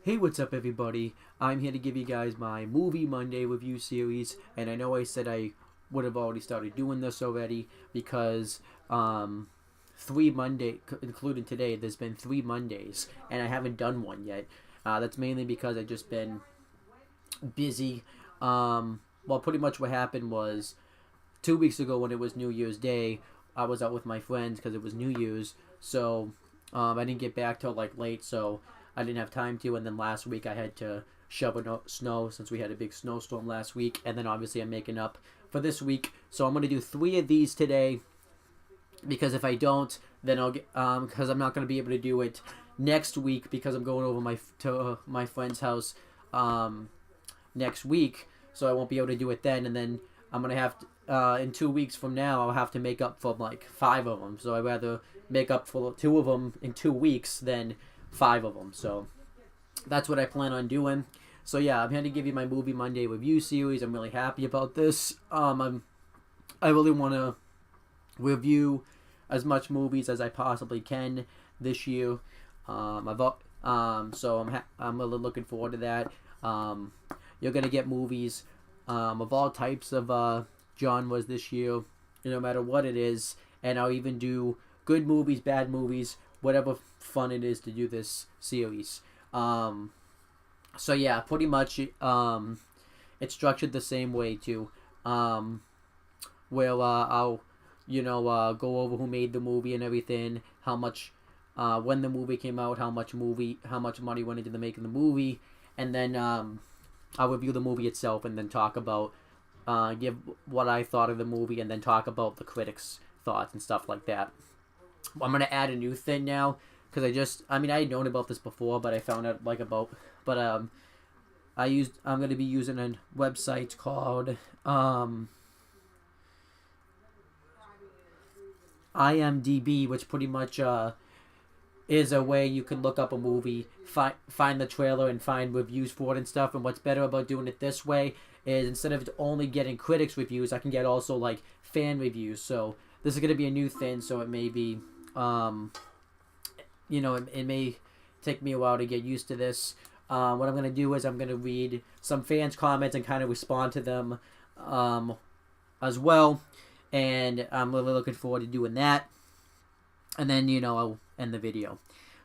Hey, what's up, everybody? I'm here to give you guys my Movie Monday review series, and I know I said I would have already started doing this already because 3 Monday, including today, there's been 3 Mondays, and I haven't done one yet. That's mainly because I've just been busy. Well, pretty much what happened was 2 weeks ago when it was New Year's Day, I was out with my friends because it was New Year's, so I didn't get back till like late, so I didn't have time to. And then last week I had to shovel snow since we had a big snowstorm last week, and then obviously I'm making up for this week. So I'm gonna do 3 of these today because if I don't, then I'll get because I'm not gonna be able to do it next week because I'm going over to my friend's house next week, so I won't be able to do it then. And then I'm gonna have to, in 2 weeks from now, I'll have to make up for like 5 of them. So I'd rather make up for 2 of them in 2 weeks than 5 of them. So that's what I plan on doing. So yeah, I'm here to give you my Movie Monday review series. I'm really happy about this. I really want to review as much movies as I possibly can this year. I'm really looking forward to that. You're gonna get movies of all types of genres this year, no matter what it is, and I'll even do good movies, bad movies, whatever fun it is to do this series. So yeah, pretty much it's structured the same way too. Where I'll go over who made the movie and everything, how much when the movie came out, how much money went into the making the movie, and then I'll review the movie itself and then talk about give what I thought of the movie and then talk about the critics' thoughts and stuff like that. I'm gonna add a new thing now because I had known about this before, but I found out I'm gonna be using a website called IMDb, which pretty much is a way you can look up a movie, find the trailer, and find reviews for it and stuff. And what's better about doing it this way is instead of only getting critics' reviews, I can get also like fan reviews. So this is gonna be a new thing, so it may be it may take me a while to get used to this. What I'm going to do is I'm going to read some fans' comments and kind of respond to them as well. And I'm really looking forward to doing that. And then, I'll end the video.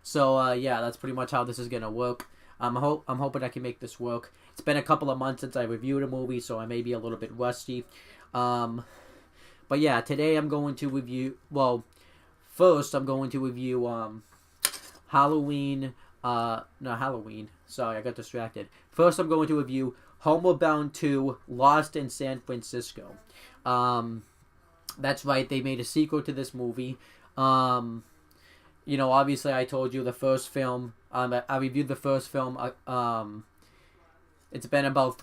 So, yeah, that's pretty much how this is going to work. I'm hoping I can make this work. It's been a couple of months since I reviewed a movie, so I may be a little bit rusty. But, yeah, today I'm going to review... Well, first I'm going to review... Halloween. Sorry, I got distracted. First, I'm going to review Homeward 2, Lost in San Francisco. That's right, they made a sequel to this movie. Obviously, I told you the first film. I reviewed the first film. It's been about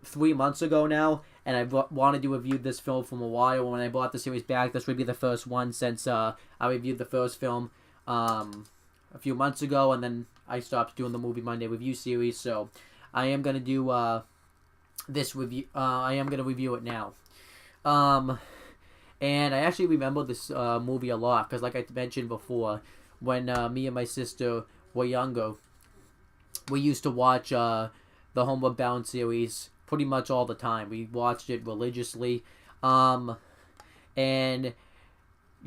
3 months ago now, and I've wanted to review this film for a while. When I brought the series back, this would be the first one since I reviewed the first film a few months ago, and then I stopped doing the Movie Monday review series. So I am gonna do this review. I am gonna review it now. And I actually remember this movie a lot because, like I mentioned before, when me and my sister were younger, we used to watch the Homeward Bound series pretty much all the time. We watched it religiously, and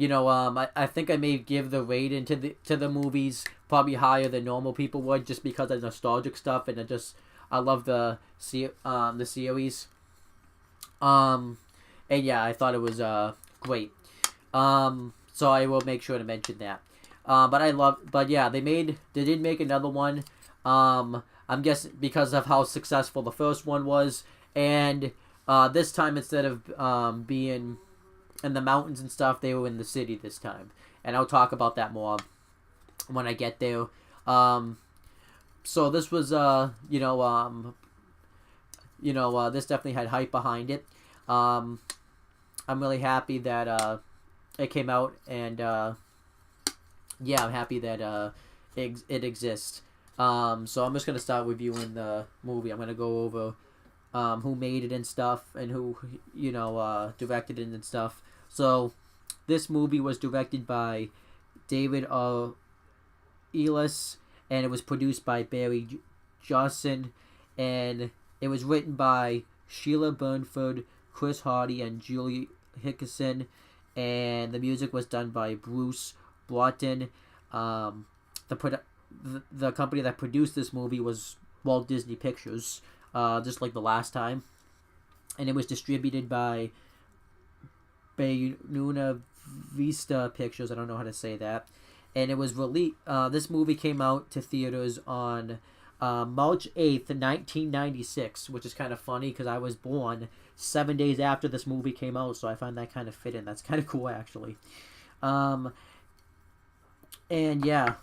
I think I may give the rating to the movies probably higher than normal people would, just because of nostalgic stuff, and I love the series. And yeah, I thought it was great. So I will make sure to mention that. But yeah, they did make another one. I'm guessing because of how successful the first one was, and this time instead of being in the mountains and stuff, they were in the city this time, and I'll talk about that more when I get there. So this was this definitely had hype behind it. I'm really happy that it came out, and yeah, I'm happy that it exists. So I'm just gonna start reviewing the movie. I'm gonna go over who made it and stuff, and who directed it and stuff. So this movie was directed by David Elis and it was produced by Barry Johnson, and it was written by Sheila Burnford, Chris Hardy, and Julie Hickerson, and the music was done by Bruce Broughton. The company that produced this movie was Walt Disney Pictures, just like the last time, and it was distributed by Bayuna Vista Pictures. I don't know how to say that. And it was released. This movie came out to theaters on March 8th, 1996, which is kind of funny because I was born 7 days after this movie came out, so I find that kind of fitting. That's kind of cool, actually. And yeah,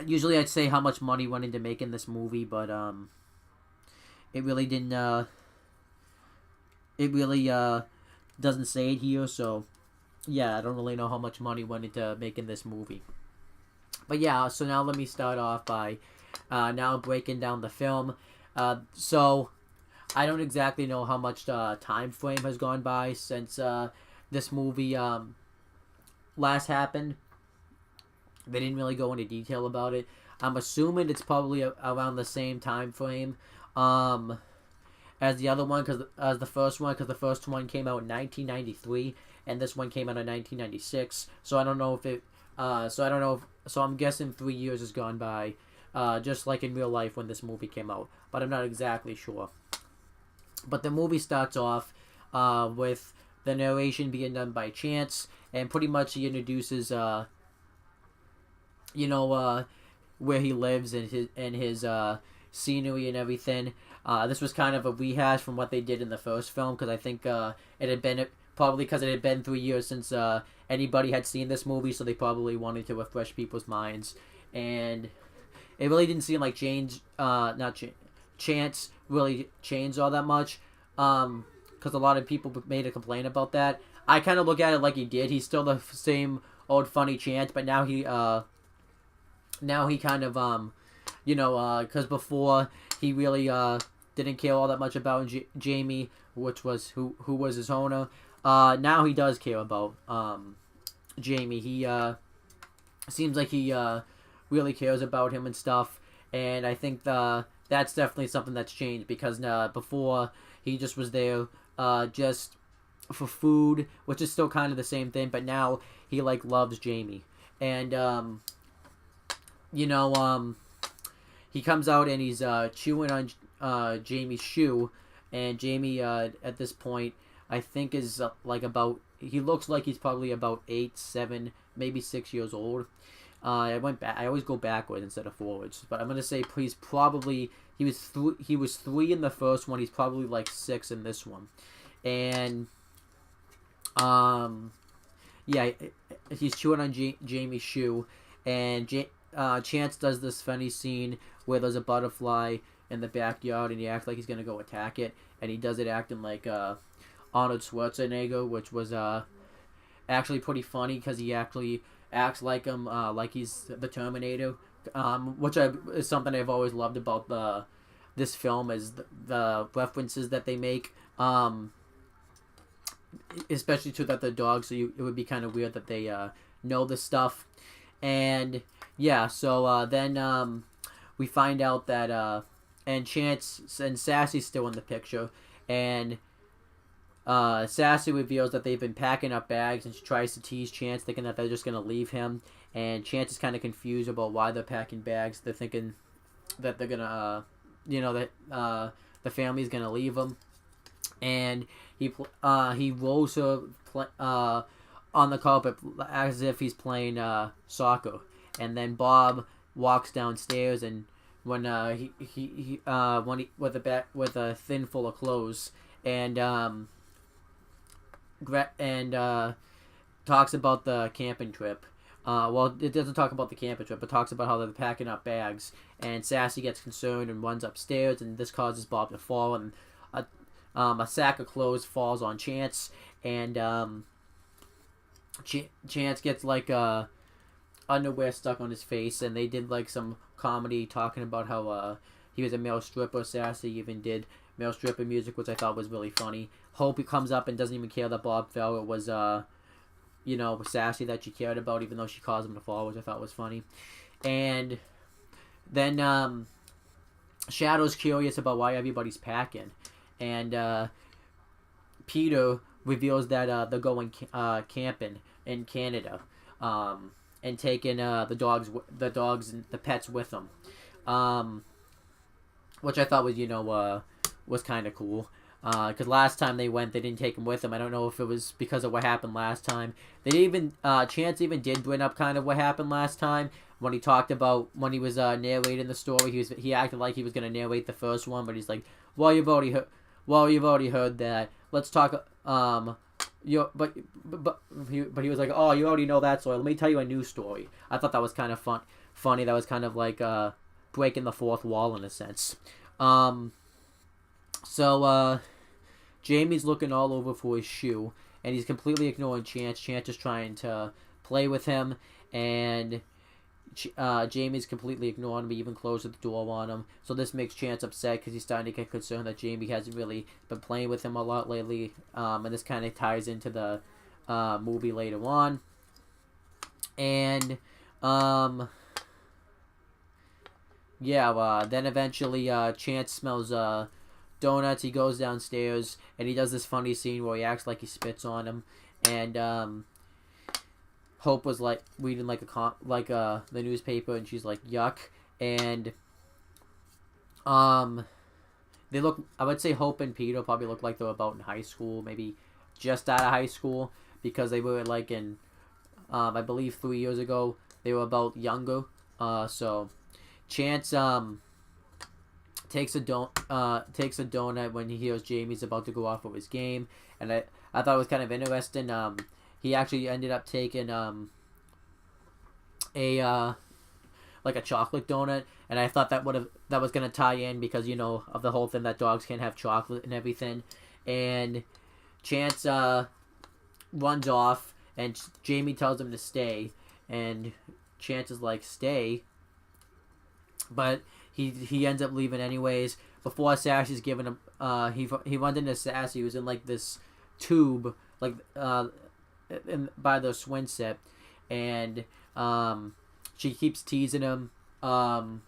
usually I'd say how much money went into making this movie, but it really didn't. It really doesn't say it here, so yeah, I don't really know how much money went into making this movie. But yeah, so now let me start off by now breaking down the film. So I don't exactly know how much time frame has gone by since this movie last happened. They didn't really go into detail about it. I'm assuming it's probably around the same time frame as the other one, as the first one, because the first one came out in 1993, and this one came out in 1996. So I don't know if it. So I'm guessing 3 years has gone by, just like in real life when this movie came out. But I'm not exactly sure. But the movie starts off with the narration being done by Chance, and pretty much he introduces, where he lives and his scenery and everything. This was kind of a rehash from what they did in the first film, because I think it had been probably because it had been 3 years since anybody had seen this movie, so they probably wanted to refresh people's minds. And it really didn't seem like Chance really changed all that much, because a lot of people made a complaint about that. I kind of look at it like he did. He's still the same old funny Chance, but now he kind of because before he really didn't care all that much about Jamie, which was who was his owner. Now he does care about Jamie. He seems like he really cares about him and stuff, and I think that's definitely something that's changed, because before he just was there just for food, which is still kind of the same thing, but now he like loves Jamie. And he comes out and he's chewing on Jamie's shoe, and Jamie at this point I think is he looks like he's probably about 8, 7, maybe 6 years old. I always go backwards instead of forwards, but I'm gonna say he was 3 in the first one. He's probably like 6 in this one, and yeah, he's chewing on Jamie's shoe, and Chance does this funny scene where there's a butterfly in the backyard, and he acts like he's gonna go attack it, and he does it acting like Arnold Schwarzenegger, which was actually pretty funny, because he actually acts like him, like he's the Terminator, which is something I've always loved about this film, is the references that they make, especially to the dog. So it would be kind of weird that they know this stuff. And yeah, so then we find out that and Chance and Sassy's still in the picture, and Sassy reveals that they've been packing up bags, and she tries to tease Chance, thinking that they're just going to leave him. And Chance is kind of confused about why they're packing bags. They're thinking that they're going to, that the family's going to leave them. And he rolls her on the carpet as if he's playing soccer. And then Bob walks downstairs, and when he with a thing full of clothes, and talks about the camping trip. Well, it doesn't talk about the camping trip, but talks about how they're packing up bags. And Sassy gets concerned and runs upstairs, and this causes Bob to fall, and a sack of clothes falls on Chance, and Chance gets like underwear stuck on his face, and they did like some comedy talking about how he was a male stripper. Sassy even did male stripper music, which I thought was really funny. Hope comes up and doesn't even care that Bob fell. It was Sassy that she cared about, even though she caused him to fall, which I thought was funny. And Then Shadow's curious about why everybody's packing, and Peter reveals that they're going camping in Canada, and taking the dogs and the pets with them, which I thought was kind of cool. Because last time they went, they didn't take him with them. I don't know if it was because of what happened last time. They even Chance even did bring up kind of what happened last time when he talked about when he was narrating the story. He acted like he was gonna narrate the first one, but he's like, "Well, you've already heard that. Let's talk." But he was like, "Oh, you already know that, so let me tell you a new story." I thought that was kind of funny. That was kind of like breaking the fourth wall in a sense. So Jamie's looking all over for his shoe, and he's completely ignoring Chance. Chance is trying to play with him, and Jamie's completely ignoring him, even closes the door on him. So this makes Chance upset because he's starting to get concerned that Jamie hasn't really been playing with him a lot lately. And this kind of ties into the movie later on. And then eventually Chance smells donuts. He goes downstairs and he does this funny scene where he acts like he spits on him, and Hope was like reading the newspaper, and she's like, yuck. And they look, I would say Hope and Peter probably look like they were about in high school, maybe just out of high school, because they were like in I believe 3 years ago they were about younger. So Chance takes a donut when he hears Jamie's about to go off of his game, and I thought it was kind of interesting. He actually ended up taking a chocolate donut, and I thought that was gonna tie in because of the whole thing that dogs can't have chocolate and everything. And Chance runs off, and Jamie tells him to stay, and Chance is like, stay, but he ends up leaving anyways. Before Sassy's giving him, he runs into Sassy, who's in like this tube, like by the swing set, and she keeps teasing him, talking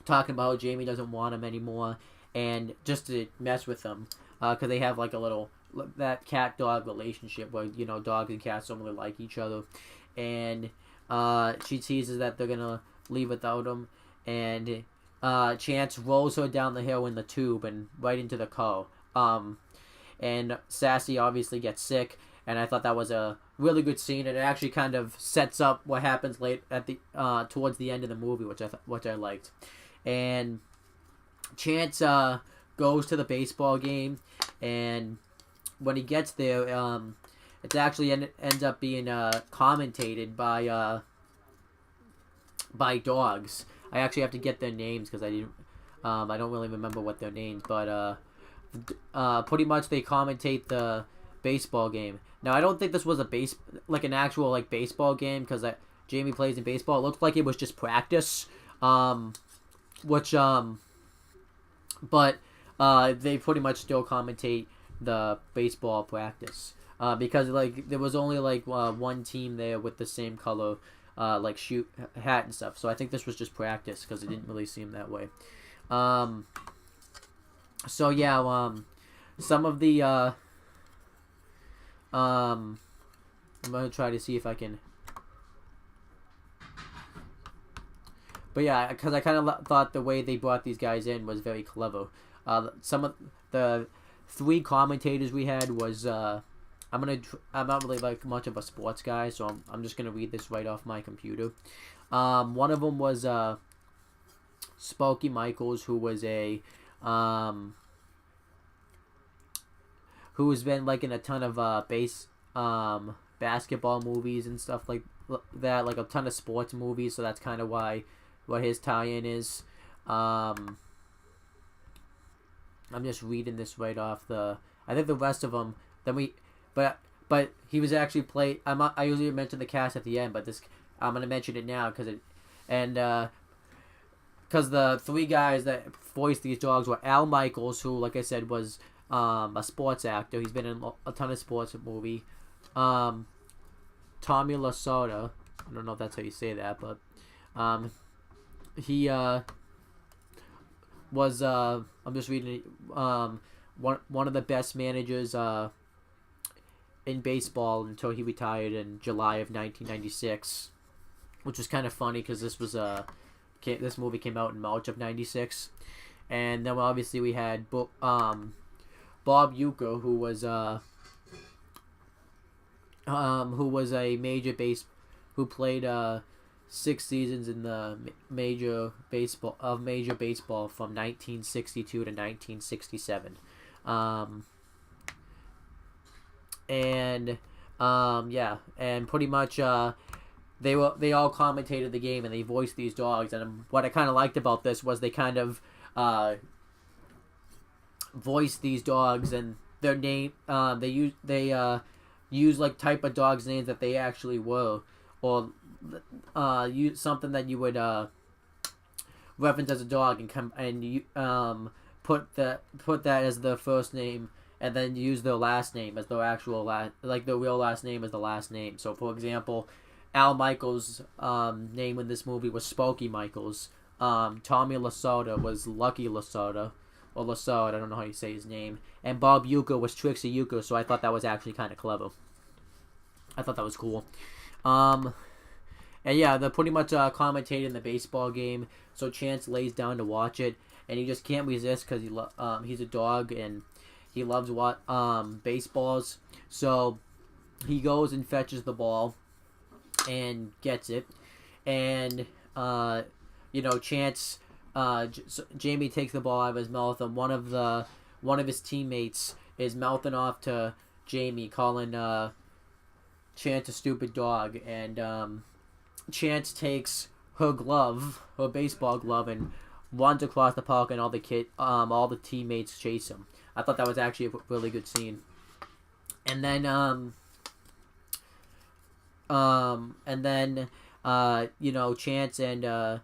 about how Jamie doesn't want him anymore, and just to mess with him, because they have like a little that cat dog relationship where dogs and cats don't really like each other, and she teases that they're gonna leave without him, and Chance rolls her down the hill in the tube and right into the car. And Sassy obviously gets sick, and I thought that was a really good scene, and it actually kind of sets up what happens late at the towards the end of the movie, which I liked. And Chance goes to the baseball game, and when he gets there, it actually ends up being commentated by dogs. I actually have to get their names because I don't really remember what their names, but pretty much they commentate the baseball game. Now I don't think this was an actual baseball game, because Jamie plays in baseball. It looked like it was just practice, but they pretty much still commentate the baseball practice, because there was only one team there with the same color shoot hat and stuff. So I think this was just practice because it didn't really seem that way. So yeah, some of the I'm gonna try to see if I can. But yeah, because I kind of thought the way they brought these guys in was very clever. Some of the three commentators we had was I'm not really much of a sports guy, so I'm just gonna read this right off my computer. One of them was Spokey Michaels, who was a who's been in a ton of basketball movies and stuff like that, a ton of sports movies. So that's kind of what his tie-in is. I'm just reading this right off the. I think the rest of them. But he was actually played. I usually mention the cast at the end, but I'm gonna mention it now because the three guys that voiced these dogs were Al Michaels, who, like I said, was a sports actor. He's been in a ton of sports movie. Tommy Lasorda. I don't know if that's how you say that, but he was I'm just reading it, one of the best managers in baseball until he retired in July of 1996, which was kind of funny because this movie came out in March of '96, and then obviously we had Bob Uecker, who was a who played 6 seasons in the major baseball from 1962 to 1967, and and pretty much they all commentated the game and they voiced these dogs. And what I kind of liked about this was they kind of voiced these dogs and their name. They use like type of dogs names that they actually were, or use something that you would reference as a dog and you put that as their first name, and then use their last name as their actual their real last name as the last name. So, for example, Al Michaels' name in this movie was Spokey Michaels. Tommy Lasorda was Lucky Lasorda, or Lasorda, I don't know how you say his name. And Bob Uecker was Trixie Uecker, so I thought that was actually kind of clever. I thought that was cool. And yeah, they're pretty much commentating the baseball game, so Chance lays down to watch it, and he just can't resist because he's a dog and he loves baseballs. So he goes and fetches the ball and gets it, and Chance, Jamie takes the ball out of his mouth, and one of his teammates is mouthing off to Jamie, calling Chance a stupid dog, and Chance takes her baseball glove, and runs across the park, and all the teammates chase him. I thought that was actually a really good scene. And then Chance and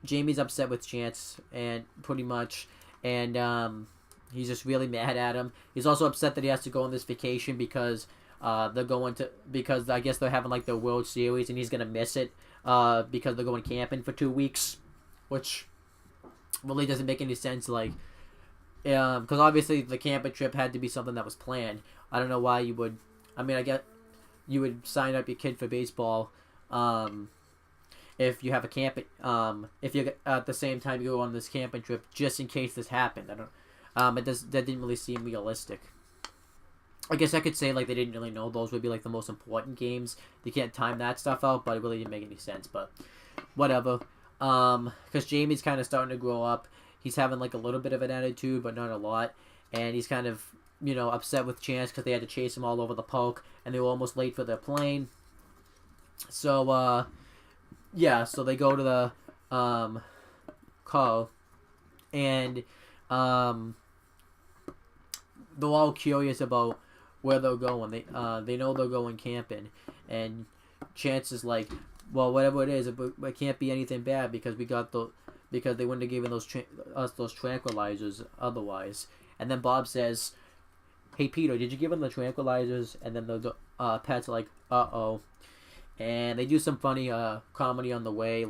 Jamie's upset with Chance, and pretty much, and he's just really mad at him. He's also upset that he has to go on this vacation because because I guess they're having like the World Series, and he's gonna miss it because they're going camping for 2 weeks, which really doesn't make any sense. Because obviously the camping trip had to be something that was planned. I don't know why you would. I mean, I get you would sign up your kid for baseball if you have a camping. If you at the same time you go on this camping trip just in case this happened. I don't. That didn't really seem realistic. I guess I could say they didn't really know those would be the most important games. They can't time that stuff out, but it really didn't make any sense. But whatever. Because Jamie's kind of starting to grow up. He's having a little bit of an attitude, but not a lot. And he's kind of upset with Chance because they had to chase him all over the park, and they were almost late for their plane. So so they go to the car, and they're all curious about where they're going. They know they're going camping, and Chance is like, well, whatever it is, it can't be anything bad because because they wouldn't have given us those tranquilizers otherwise. And then Bob says, "Hey Peter, did you give him the tranquilizers?" And then the pets are like, "Uh-oh." And they do some funny comedy on the way,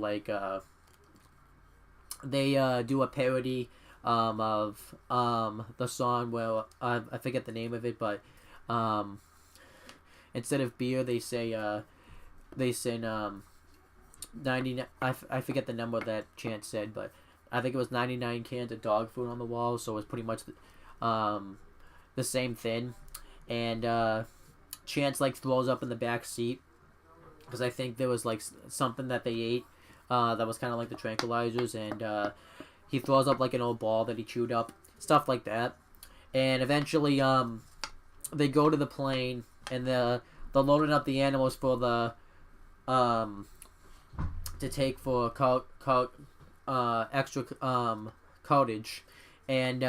they do a parody of the song where I forget the name of it, but instead of beer they sing 99. I forget the number that Chance said, but I think it was 99 cans of dog food on the wall. So it's pretty much the same thing. And Chance throws up in the back seat because I think there was something that they ate that was kind of like the tranquilizers, and he throws up an old ball that he chewed up, stuff like that. And eventually they go to the plane, and they're loading up the animals for the to take for extra cartage. And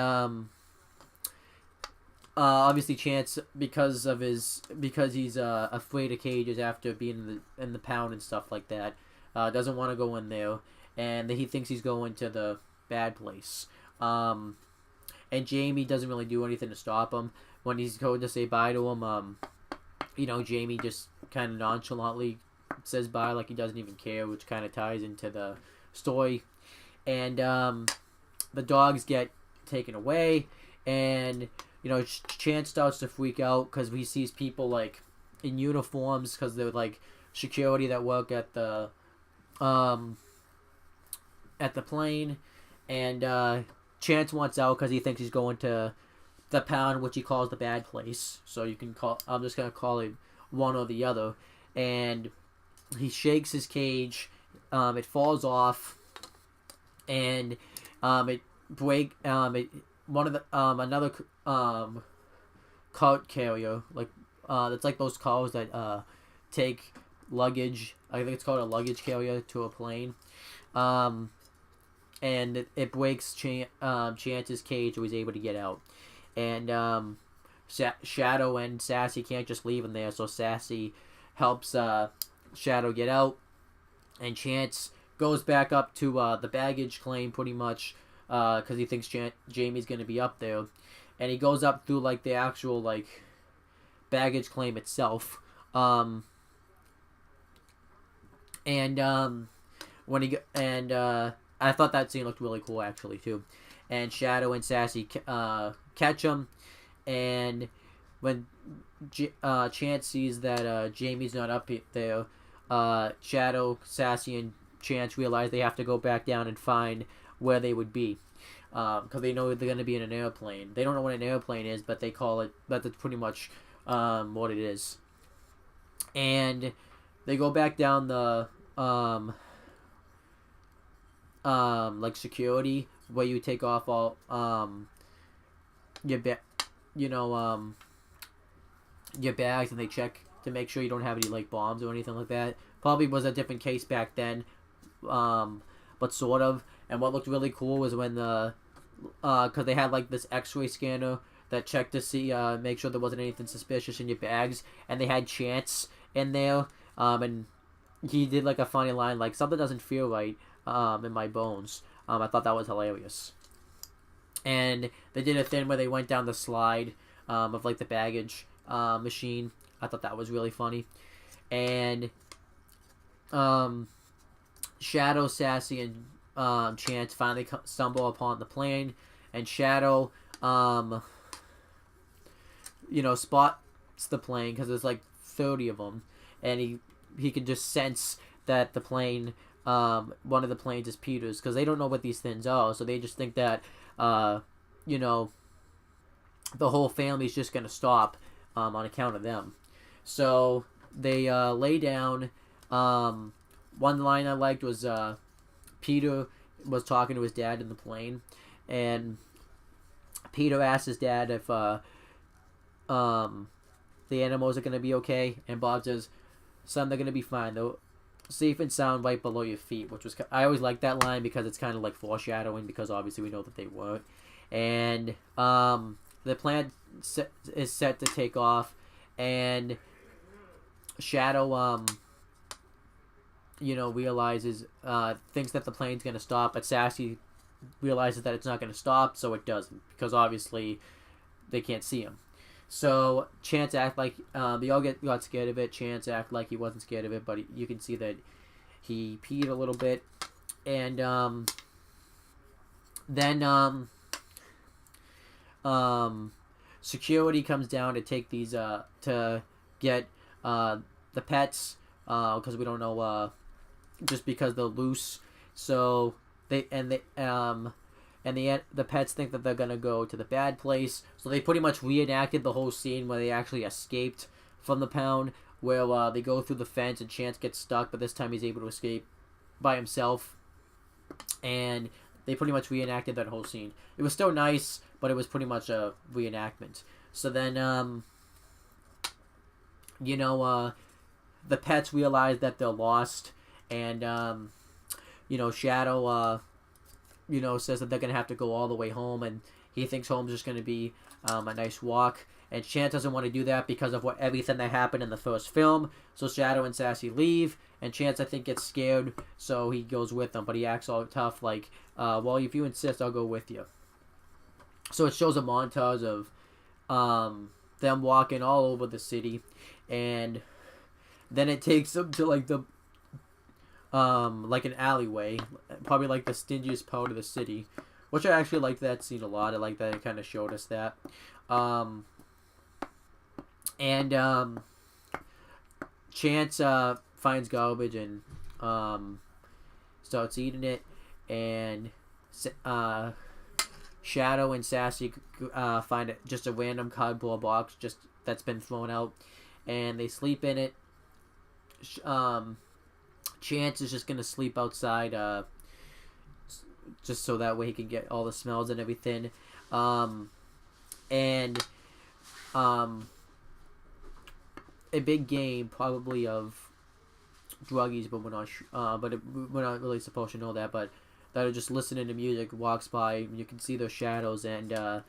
obviously Chance, because he's afraid of cages after being in the pound and stuff like that, doesn't want to go in there, and he thinks he's going to the bad place. And Jamie doesn't really do anything to stop him. When he's going to say bye to him, Jamie just kind of nonchalantly says bye like he doesn't even care, which kind of ties into the story. And the dogs get taken away, and Chance starts to freak out because he sees people like in uniforms, because they're like security that work at the plane. And Chance wants out because he thinks he's going to the pound, which he calls the bad place. So I'm just gonna call it one or the other. And he shakes his cage. It falls off, and it one of the another cart carrier, like it's like those cars that take luggage. I think it's called a luggage carrier to a plane. And it breaks Chance's cage, so he's able to get out. And Shadow and Sassy can't just leave him there, so Sassy helps Shadow get out, and Chance goes back up to the baggage claim pretty much because he thinks Jamie's going to be up there. And he goes up through like the actual like baggage claim itself. I thought that scene looked really cool actually too. And Shadow and Sassy catch him, and when Chance sees that Jamie's not up there, Shadow, Sassy, and Chance realize they have to go back down and find where they would be, because they know they're going to be in an airplane. They don't know what an airplane is, but they call it. That's pretty much what it is. And they go back down the like security, where you take off all your bags, and they check to make sure you don't have any like bombs or anything like that. Probably was a different case back then, but sort of. And what looked really cool was when because they had like this X-ray scanner that checked to see make sure there wasn't anything suspicious in your bags, and they had Chance in there, and he did like a funny line like, something doesn't feel right in my bones. I thought that was hilarious. And they did a thing where they went down the slide of like the baggage machine. I thought that was really funny. And Shadow, Sassy, and Chance finally stumble upon the plane, and Shadow spots the plane because there's like 30 of them, and he can just sense that the plane, one of the planes is Peter's, because they don't know what these things are, so they just think that the whole family's just gonna stop on account of them. So they lay down. One line I liked was Peter was talking to his dad in the plane, and Peter asked his dad if the animals are gonna be okay, and Bob says, "Son, they're gonna be fine. They're safe and sound right below your feet," which was, I always like that line because it's kind of like foreshadowing, because obviously we know that they weren't. And the plane is set to take off, and Shadow realizes thinks that the plane's gonna stop, but Sassy realizes that it's not gonna stop, so it doesn't, because obviously they can't see him. So Chance act like they all got scared of it. Chance act like he wasn't scared of it, but you can see that he peed a little bit. And then security comes down to take these to get the pets, because we don't know, just because they're loose. So the pets think that they're gonna go to the bad place, so they pretty much reenacted the whole scene where they actually escaped from the pound, where they go through the fence and Chance gets stuck, but this time he's able to escape by himself, and they pretty much reenacted that whole scene. It was still nice, but it was pretty much a reenactment. So then the pets realize that they're lost, and Shadow says that they're gonna have to go all the way home, and he thinks home's just gonna be a nice walk. And Chance doesn't want to do that because of everything that happened in the first film. So Shadow and Sassy leave, and Chance, I think, gets scared, so he goes with them. But he acts all tough, like, well, if you insist, I'll go with you. So it shows a montage of them walking all over the city, and Then it takes them to like the like an alleyway, probably like the stingiest part of the city, which I actually liked that scene a lot. I like that it kind of showed us that. And Chance finds garbage and starts eating it, and Shadow and Sassy find it just a random cardboard box just that's been thrown out, and they sleep in it. Chance is just gonna sleep outside, just so that way he can get all the smells and everything. And a big game probably of druggies, but we're not. We're not really supposed to know that. But that are just listening to music, walks by, and you can see their shadows. And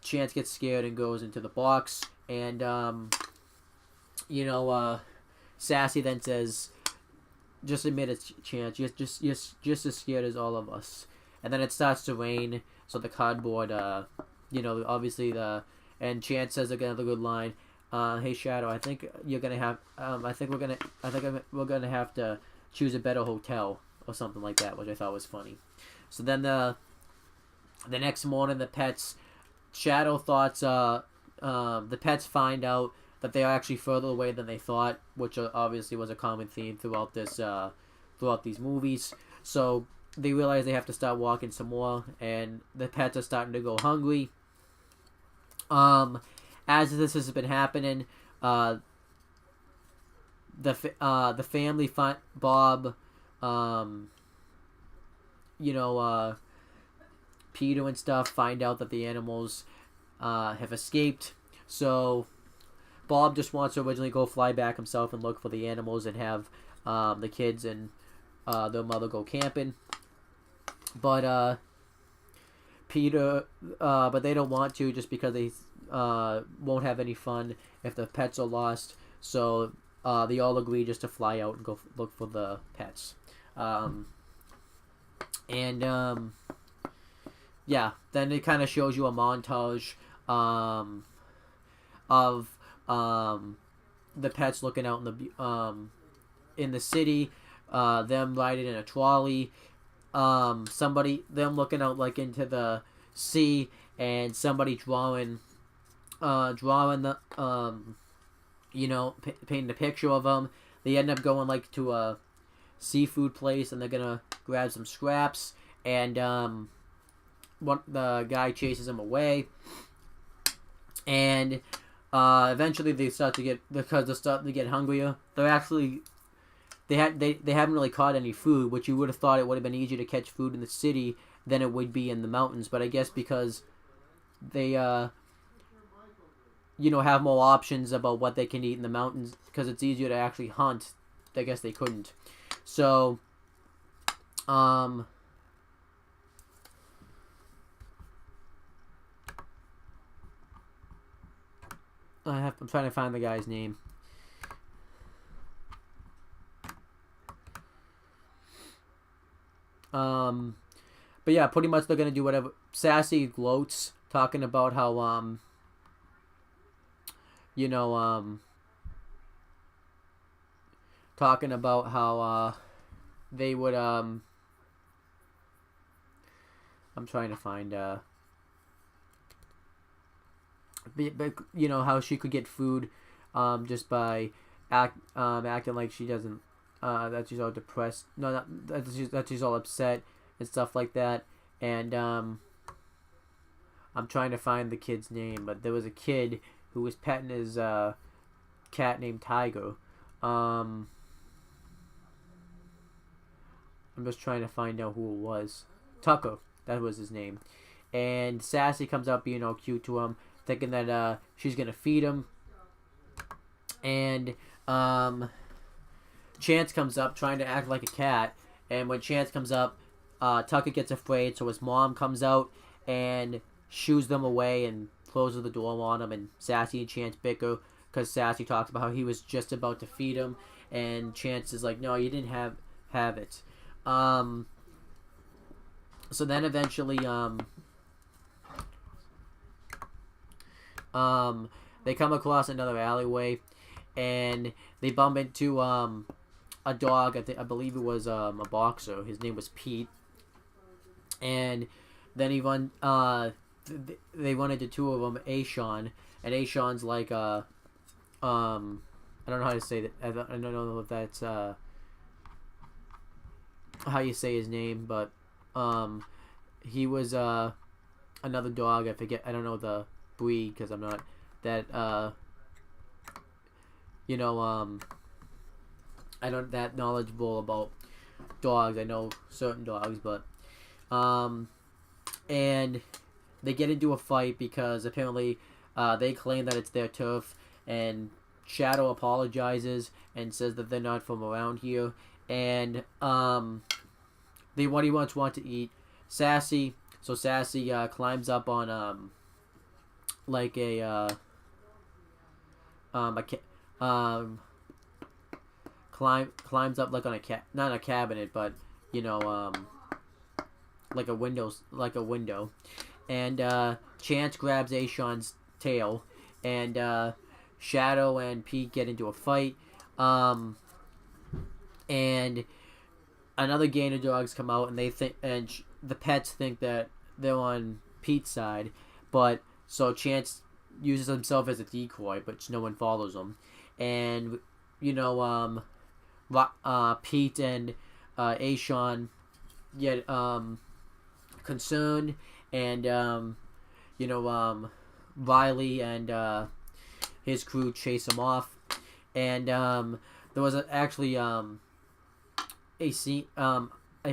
Chance gets scared and goes into the box. And Sassy then says, "Just admit it, Chance. You're just as scared as all of us." And then it starts to rain, so the cardboard, obviously and Chance says another good line. Hey Shadow, I think you're gonna have. We're gonna have to choose a better hotel or something like that, which I thought was funny. So then the next morning, the pets, Shadow thoughts. The pets find out that they are actually further away than they thought, which obviously was a common theme throughout these movies. So they realize they have to start walking some more, and the pets are starting to go hungry. As this has been happening, the family find Bob, Peter and stuff find out that the animals have escaped. So Bob just wants to originally go fly back himself and look for the animals and have the kids and their mother go camping. But Peter, but they don't want to just because they won't have any fun if the pets are lost. So they all agree just to fly out and go look for the pets. Then it kind of shows you a montage of the pets looking out in the city, them riding in a trolley, them looking out like into the sea, and somebody drawing the painting a picture of them. They end up going like to a seafood place, and they're gonna grab some scraps, and the guy chases them away, and eventually they start to get hungrier. They haven't really caught any food, which you would have thought it would have been easier to catch food in the city than it would be in the mountains. But I guess because they have more options about what they can eat in the mountains, because it's easier to actually hunt, I guess they couldn't. So I'm trying to find the guy's name. But yeah, pretty much they're gonna do whatever. Sassy gloats, talking about how they would I'm trying to find how she could get food just by acting like she doesn't that she's all depressed, that she's all upset and stuff like that. And I'm trying to find the kid's name, but there was a kid who was petting his cat named Tiger. I'm just trying to find out who it was. Tucker, that was his name. And Sassy comes up being all cute to him, thinking that she's gonna feed him. And Chance comes up trying to act like a cat, and when Chance comes up, Tucker gets afraid, so his mom comes out and shoos them away and closes the door on him, and Sassy and Chance bicker because Sassy talks about how he was just about to feed him, and Chance is like, no, you didn't have it. So then eventually they come across another alleyway, and they bump into a dog. I believe it was a boxer. His name was Pete, and then they run into two of them, Ashawn, and Ashawn's like I don't know how to say that. I don't know if that's how you say his name, but he was another dog. I forget. I don't know the breed because I'm not that I don't that knowledgeable about dogs. I know certain dogs, but and they get into a fight because apparently they claim that it's their turf, and Shadow apologizes and says that they're not from around here, and they pretty much want to eat Sassy. So Sassy climbs up on like a climbs up like on not a cabinet, but like a window, and Chance grabs Ashawn's tail, and Shadow and Pete get into a fight, and another gang of dogs come out, and they think, and the pets think that they're on Pete's side, but so Chance uses himself as a decoy, but no one follows him, and Pete and Ashawn get concerned, and Riley and his crew chase him off, and there was actually a scene, a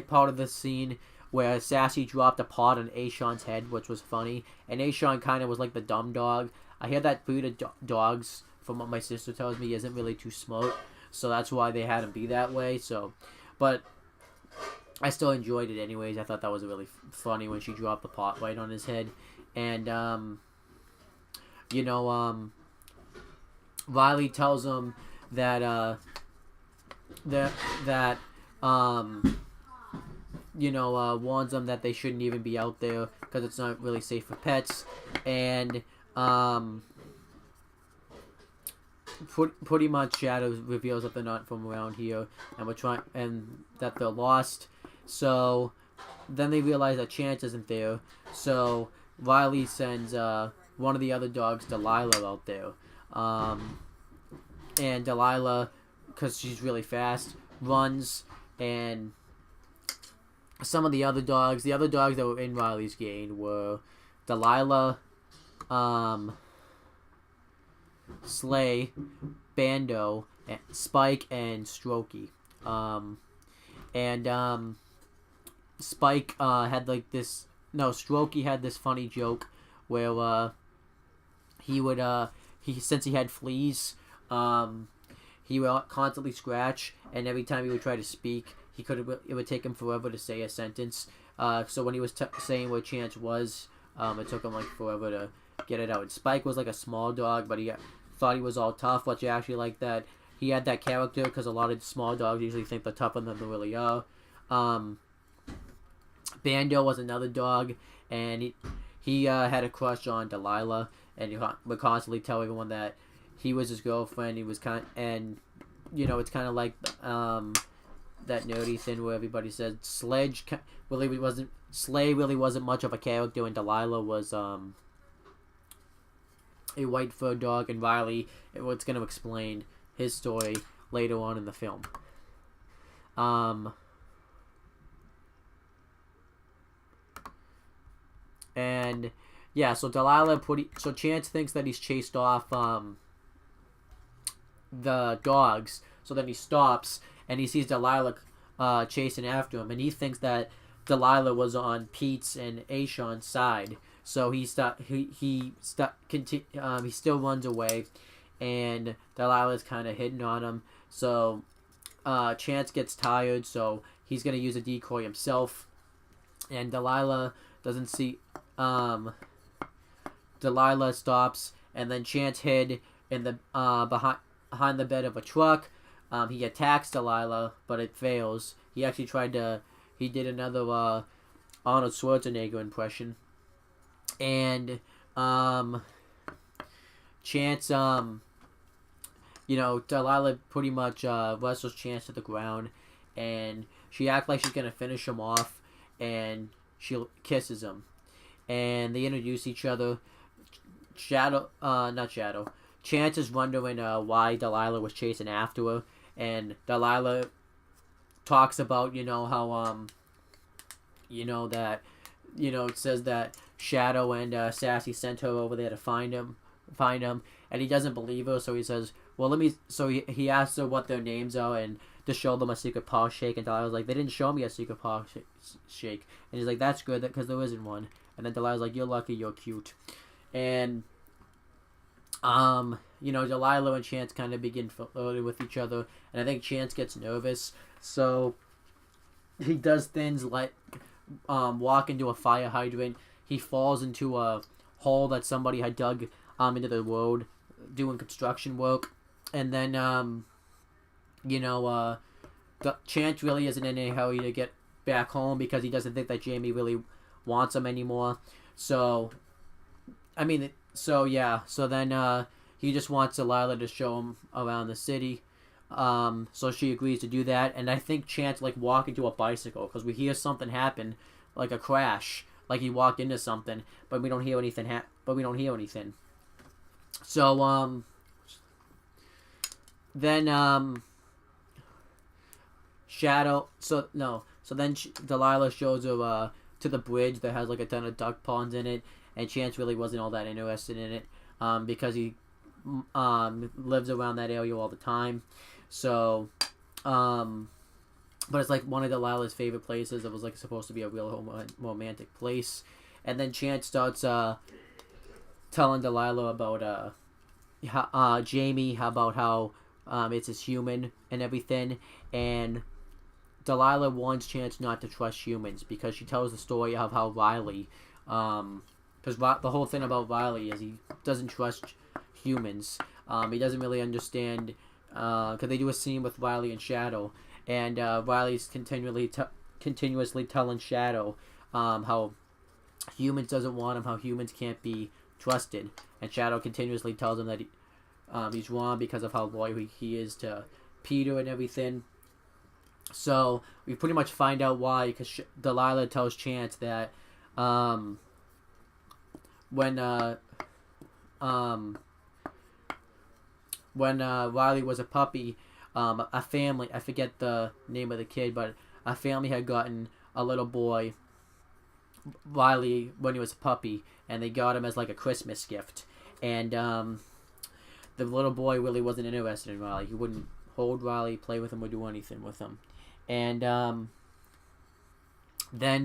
part of the scene where Sassy dropped a pot on Ashawn's head, which was funny, and Ashawn kind of was like the dumb dog. I hear that breed of dogs, from what my sister tells me, isn't really too smart, so that's why they had him be that way. So, but I still enjoyed it anyways. I thought that was really funny when she dropped the pot right on his head, and Riley tells him that warns them that they shouldn't even be out there because it's not really safe for pets, and pretty much Shadow reveals that they're not from around here, and that they're lost. So then they realize that Chance isn't there, so Riley sends one of the other dogs, Delilah, out there. And Delilah, because she's really fast, runs, and some of the other dogs that were in Riley's gang were Delilah, Slay, Bando, Spike, and Strokey. Spike had like this. No, Strokey had this funny joke where he would since he had fleas, he would constantly scratch, and every time he would try to speak, it would take him forever to say a sentence. So when he was saying where Chance was, it took him like forever to get it out. And Spike was like a small dog, but he thought he was all tough, which I actually like that. He had that character because a lot of small dogs usually think they're tougher than they really are. Bando was another dog, and he had a crush on Delilah, and he would constantly tell everyone that he was his girlfriend. He was it's kind of like that nerdy thing where everybody said Slay really wasn't much of a character, and Delilah was a white fur dog, and Riley was going to explain his story later on in the film. And yeah, so so Chance thinks that he's chased off the dogs, so then he stops and he sees Delilah chasing after him, and he thinks that Delilah was on Pete's and Ashawn's side, so he still runs away, and Delilah's kind of hitting on him. So Chance gets tired, so he's gonna use a decoy himself, and Delilah doesn't see. Delilah stops, and then Chance hid in the behind the bed of a truck. He attacks Delilah, but it fails. He actually he did another Arnold Schwarzenegger impression, and Chance Delilah pretty much wrestles Chance to the ground, and she acts like she's gonna finish him off, and she kisses him, and they introduce each other. Not Shadow. Chance is wondering why Delilah was chasing after her, and Delilah talks about how that it says that Shadow and Sassy sent her over there to find him, and he doesn't believe her, so he says, well, let me. So he asks her what their names are and to show them a secret paw shake, and Delilah's like, they didn't show me a secret paw shake, and he's like, that's good because there isn't one, and then Delilah's like, you're lucky, you're cute, and Delilah and Chance kind of begin flirting with each other, and I think Chance gets nervous, so he does things like walk into a fire hydrant. He falls into a hole that somebody had dug into the road doing construction work, and then the Chance really isn't in any hurry to get back home because he doesn't think that Jamie really wants him anymore. So then he just wants Delilah to show him around the city. So she agrees to do that, and I think Chance walk into a bicycle because we hear something happen, like a crash, like he walked into something, but we don't hear anything. So then Shadow. So then Delilah shows her to the bridge that has a ton of duck ponds in it, and Chance really wasn't all that interested in it because he lives around that area all the time. So, but it's one of Delilah's favorite places. It was supposed to be a real romantic place, and then Chance starts telling Delilah about Jamie, about how it's his human and everything, and Delilah warns Chance not to trust humans because she tells the story of how Riley, because the whole thing about Riley is he doesn't trust humans. He doesn't really understand, because they do a scene with Riley and Shadow, and Riley's continuously telling Shadow how humans doesn't want him, how humans can't be trusted, and Shadow continuously tells him that he's wrong because of how loyal he is to Peter and everything. So we pretty much find out why, because Delilah tells Chance that when Riley was a puppy, a family, I forget the name of the kid, but a family had gotten a little boy, Riley, when he was a puppy, and they got him as a Christmas gift. And the little boy really wasn't interested in Riley. He wouldn't hold Riley, play with him, or do anything with him. And then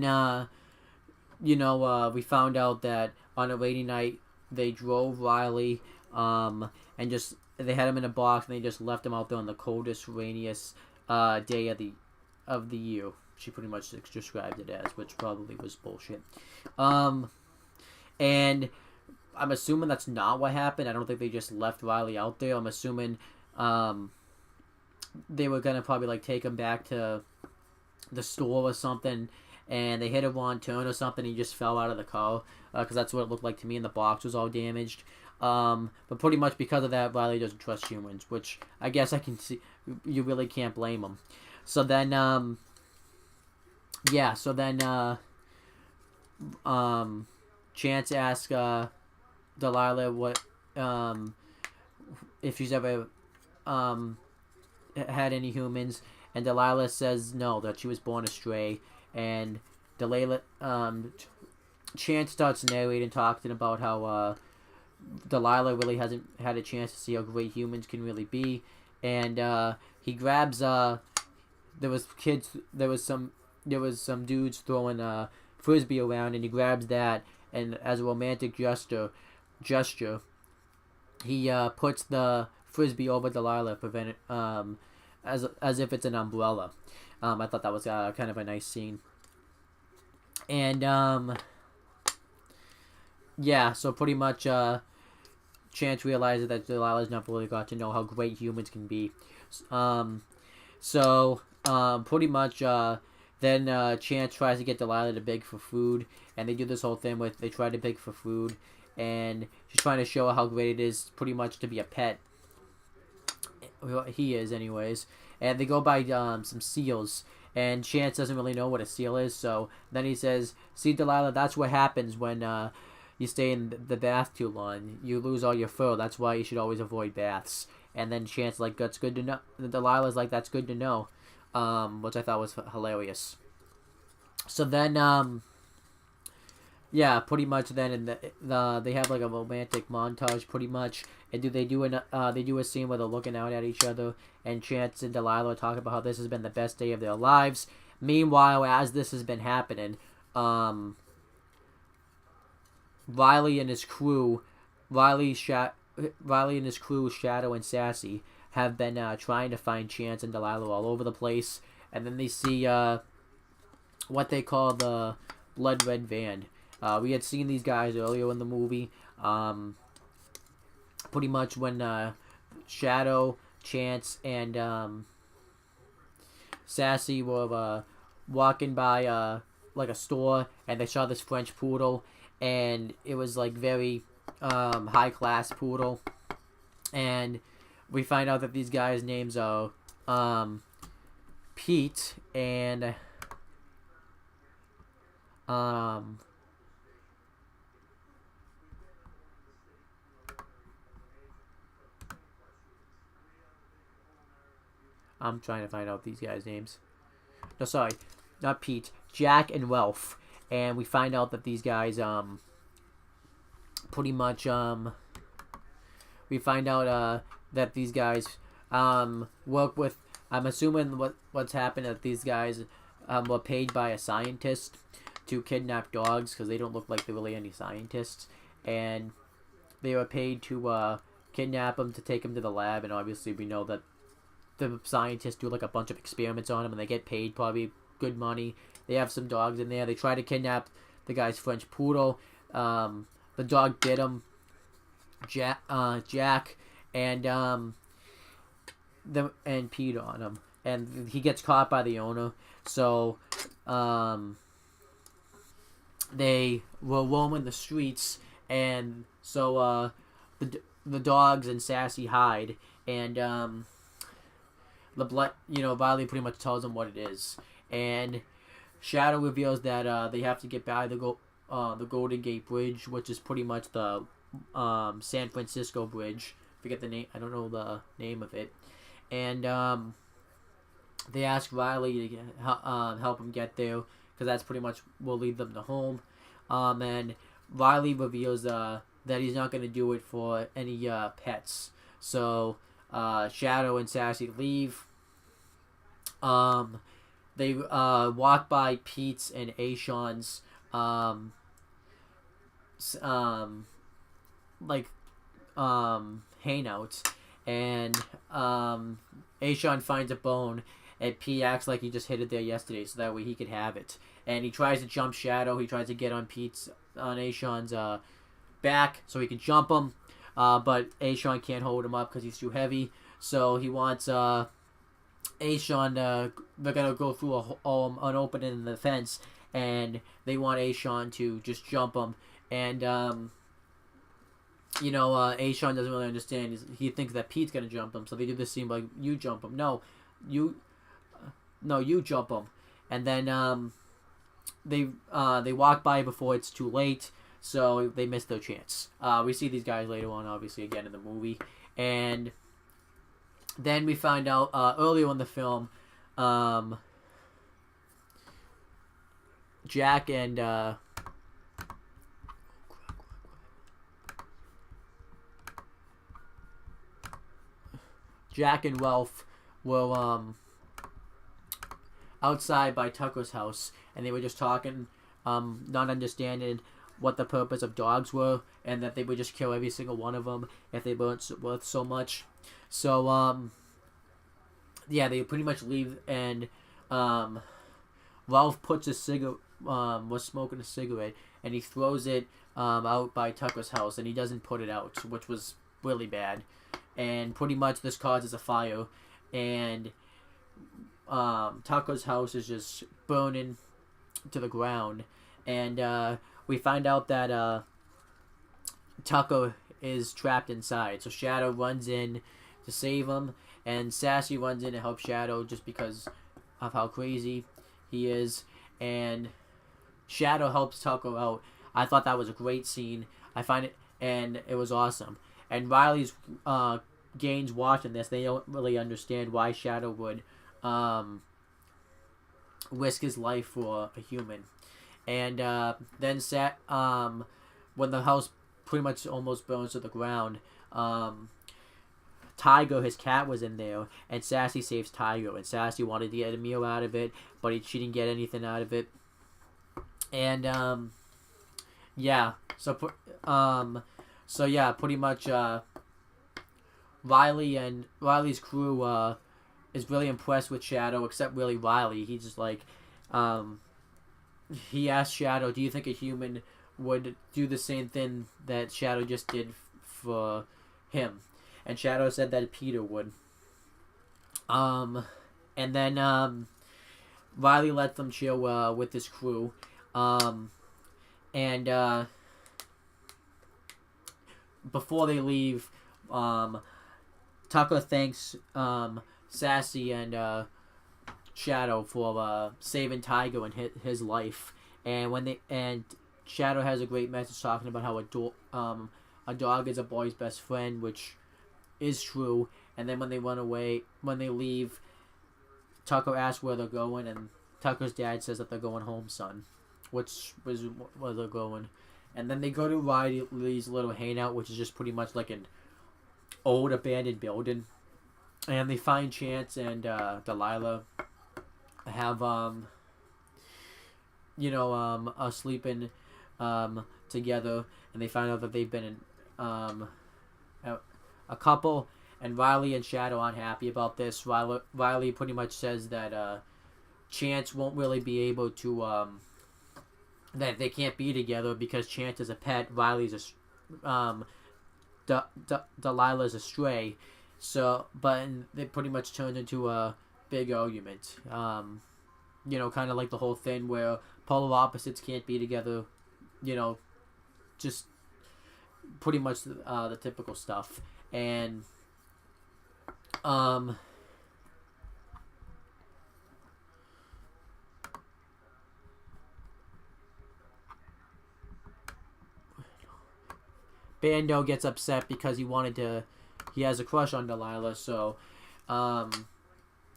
we found out that on a rainy night they drove Riley and just they had him in a box, and they just left him out there on the coldest, rainiest day of the year. She pretty much described it as, which probably was bullshit. And I'm assuming that's not what happened. I don't think they just left Riley out there. I'm assuming they were gonna probably take him back to the store or something, and they hit a wrong turn or something. He just fell out of the car because that's what it looked like to me, and the box was all damaged. But pretty much because of that, Riley doesn't trust humans, which I guess I can see. You really can't blame him. So then, Chance asks Delilah what if she's ever had any humans, and Delilah says no, that she was born a stray. And Chance starts narrating, talking about how Delilah really hasn't had a chance to see how great humans can really be, and he grabs there was some dudes throwing a frisbee around, and he grabs that, and as a romantic gesture he puts the frisbee over Delilah, as if it's an umbrella. I thought that was kind of a nice scene. And so pretty much Chance realizes that Delilah's not really got to know how great humans can be. Pretty much then Chance tries to get Delilah to beg for food, and they do this whole thing with they try to beg for food, and she's trying to show how great it is pretty much to be a pet. he is anyways, and they go by some seals, and Chance doesn't really know what a seal is, so then he says, "See, Delilah, that's what happens when you stay in the bath too long. You lose all your fur. That's why you should always avoid baths." And then Chance like, "That's good to know." Delilah's like, "That's good to know," which I thought was hilarious. So then, yeah, pretty much. Then in they have like a romantic montage, pretty much. And they do a scene where they're looking out at each other, and Chance and Delilah talk about how this has been the best day of their lives. Meanwhile, as this has been happening, Riley and his crew, Riley and his crew, Shadow and Sassy, have been trying to find Chance and Delilah all over the place, and then they see what they call the Blood Red Van. We had seen these guys earlier in the movie. Pretty much when Shadow, Chance, and Sassy were walking by like a store, and they saw this French poodle, and it was like very high class poodle, and we find out that these guys' names are Pete and I'm trying to find out these guys' names. No, sorry, not Pete. Jack and Ralph. And we find out that these guys, pretty much, we find out that these guys work with. I'm assuming what's happened that these guys were paid by a scientist to kidnap dogs because they don't look like they're really any scientists, and they were paid to kidnap them to take them to the lab. And obviously, we know that the scientists do like a bunch of experiments on them, and they get paid probably good money. They have some dogs in there. They try to kidnap the guy's French poodle. The dog bit him, Jack, and peed on him, and he gets caught by the owner. So they were roaming the streets, and so the dogs and Sassy hide, and Riley pretty much tells them what it is, and Shadow reveals that they have to get by the Golden Gate Bridge, which is pretty much the San Francisco Bridge. Forget the name. I don't know the name of it. And they ask Riley to help him get there, because that's pretty much will lead them to home. And Riley reveals that he's not going to do it for any pets. So Shadow and Sassy leave. They walk by Pete's and Aishan's hangout, and Aishan finds a bone, and Pete acts like he just hid it there yesterday so that way he could have it. And he tries to jump Shadow. He tries to get on Aishan's back so he can jump him, but Aishan can't hold him up because he's too heavy. So he wants Aishan. They're gonna go through an opening in the fence, and they want Aishan to just jump him. And Aishan doesn't really understand. He thinks that Pete's gonna jump him, so they do this scene like, "You jump him." No, you jump him. And then they walk by before it's too late, so they miss their chance. We see these guys later on, obviously, again in the movie, and then we find out earlier in the film, Jack and Ralph were outside by Tucker's house, and they were just talking, not understanding what the purpose of dogs were, and that they would just kill every single one of them if they weren't worth so much. So they pretty much leave, and Ralph puts was smoking a cigarette, and he throws it out by Tucker's house, and he doesn't put it out, which was really bad. And pretty much this causes a fire, and Tucker's house is just burning to the ground, and we find out that Tucker is trapped inside. So Shadow runs in to save him, and Sassy runs in to help Shadow just because of how crazy he is, and Shadow helps Tucker out. I thought that was a great scene. I find it, and it was awesome. And Riley's Gaines watching this, they don't really understand why Shadow would risk his life for a human. And then when the house pretty much almost burns to the ground, Tiger, his cat, was in there, and Sassy saves Tiger. And Sassy wanted to get a meal out of it, but she didn't get anything out of it. And yeah, so pretty much Riley's crew is really impressed with Shadow, except really Riley. He's just like, he asked Shadow, "Do you think a human would do the same thing that Shadow just did for him?" And Shadow said that Peter would. And then Riley let them chill with his crew. And before they leave, Tucker thanks Sassy and Shadow for saving Tiger and his life. And Shadow has a great message talking about how a dog is a boy's best friend, which is true. And then when they leave, Tucker asks where they're going, and Tucker's dad says that they're going home, son, which was where they're going. And then they go to Riley's little hangout, which is just pretty much like an old abandoned building, and they find Chance and Delilah have sleeping together, and they find out that they've been a couple, and Riley and Shadow aren't happy about this. Riley pretty much says that Chance won't really be able to that they can't be together because Chance is a pet, Riley's Delilah's a stray. So, but it pretty much turned into a big argument. Kind of like the whole thing where polar opposites can't be together. Just pretty much the typical stuff. And Bando gets upset because he has a crush on Delilah, so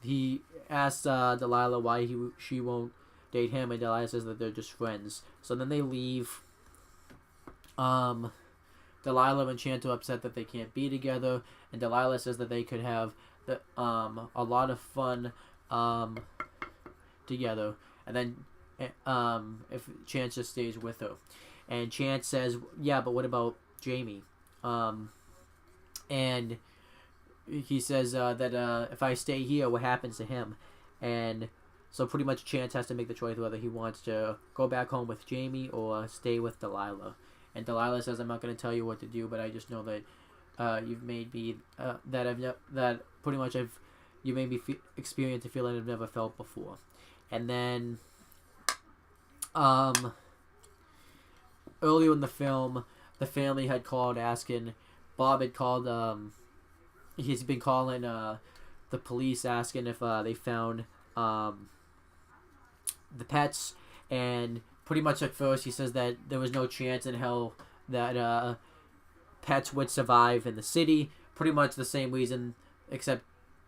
he asks Delilah why she won't date him, and Delilah says that they're just friends. So then they leave. Delilah and Chance are upset that they can't be together, and Delilah says that they could have a lot of fun together, and then if Chance just stays with her. And Chance says, "Yeah, but what about Jamie?" And he says that if I stay here, what happens to him? And so pretty much Chance has to make the choice whether he wants to go back home with Jamie or stay with Delilah. And Delilah says, "I'm not going to tell you what to do, but I just know that you've made me you made me experience a feeling I've never felt before." And then earlier in the film, the family had called asking. Bob had called. He's been calling the police asking if they found the pets, and pretty much at first he says that there was no chance in hell that pets would survive in the city. Pretty much the same reason, except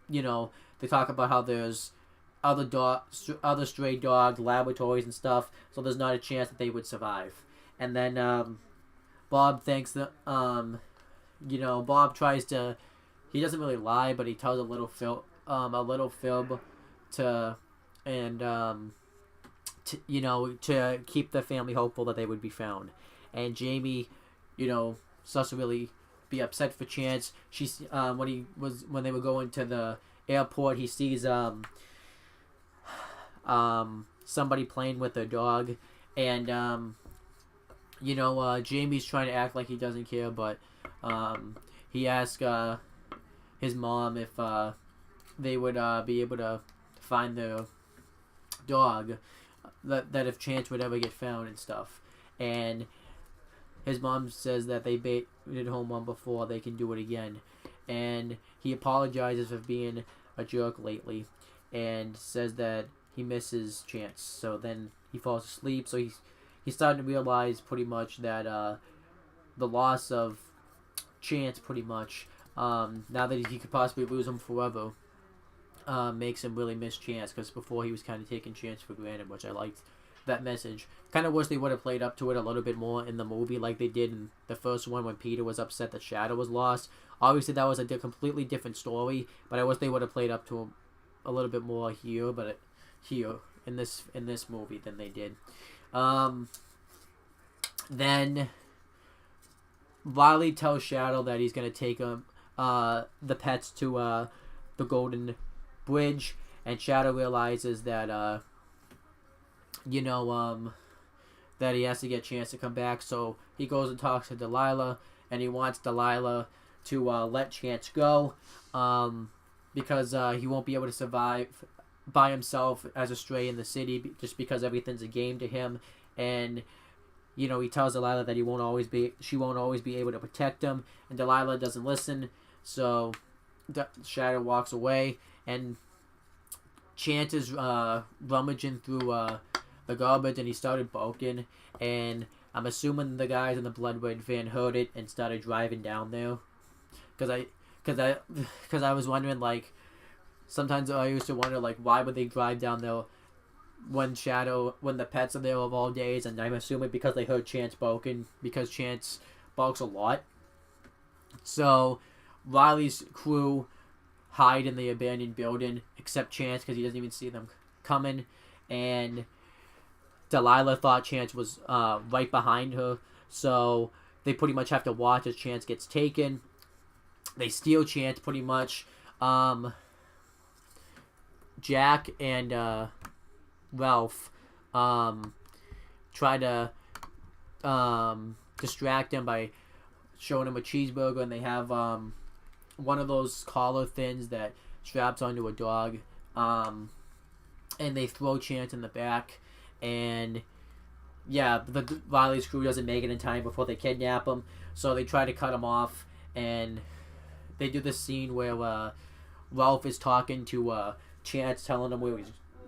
they talk about how there's other stray dogs, laboratories and stuff, so there's not a chance that they would survive. And then Bob thinks that Bob tries to. He doesn't really lie, but he tells a little fib to keep the family hopeful that they would be found. And Jamie, starts to really be upset for Chance. She's when they were going to the airport, he sees somebody playing with their dog, and Jamie's trying to act like he doesn't care, but he asks his mom if they would be able to find their dog, that if Chance would ever get found and stuff. And his mom says that they baited home one before, they can do it again. and he apologizes for being a jerk lately, and says that he misses Chance. So then he falls asleep. So he's starting to realize pretty much that the loss of Chance, pretty much, now that he could possibly lose him forever, makes him really miss Chance, because before he was kind of taking Chance for granted, which I liked that message. Kind of wish they would have played up to it a little bit more in the movie, like they did in the first one when Peter was upset that Shadow was lost. Obviously, that was a completely different story, but I wish they would have played up to him a little bit more here, here in this movie than they did. Then Riley tells Shadow that he's gonna take him, the pets to the Golden Bridge, and Shadow realizes that that he has to get Chance to come back, so he goes and talks to Delilah, and he wants Delilah to let Chance go, because he won't be able to survive by himself as a stray in the city, just because everything's a game to him. And he tells Delilah that she won't always be able to protect him, and Delilah doesn't listen. So Shadow walks away, and Chance is rummaging through the garbage, and he started barking, and I'm assuming the guys in the Blood Red van heard it and started driving down there, because I was wondering, like, sometimes I used to wonder, like, why would they drive down there when the pets are there of all days, and I'm assuming because they heard Chance barking, because Chance barks a lot. So Riley's crew hide in the abandoned building, except Chance, because he doesn't even see them coming, and Delilah thought Chance was right behind her, so they pretty much have to watch as Chance gets taken. They steal Chance, pretty much. Jack and Ralph try to distract him by showing him a cheeseburger, and they have one of those collar things that straps onto a dog, and they throw Chance in the back. And yeah, the Riley's crew doesn't make it in time before they kidnap him, so they try to cut him off, and they do this scene where Ralph is talking to Chance, telling him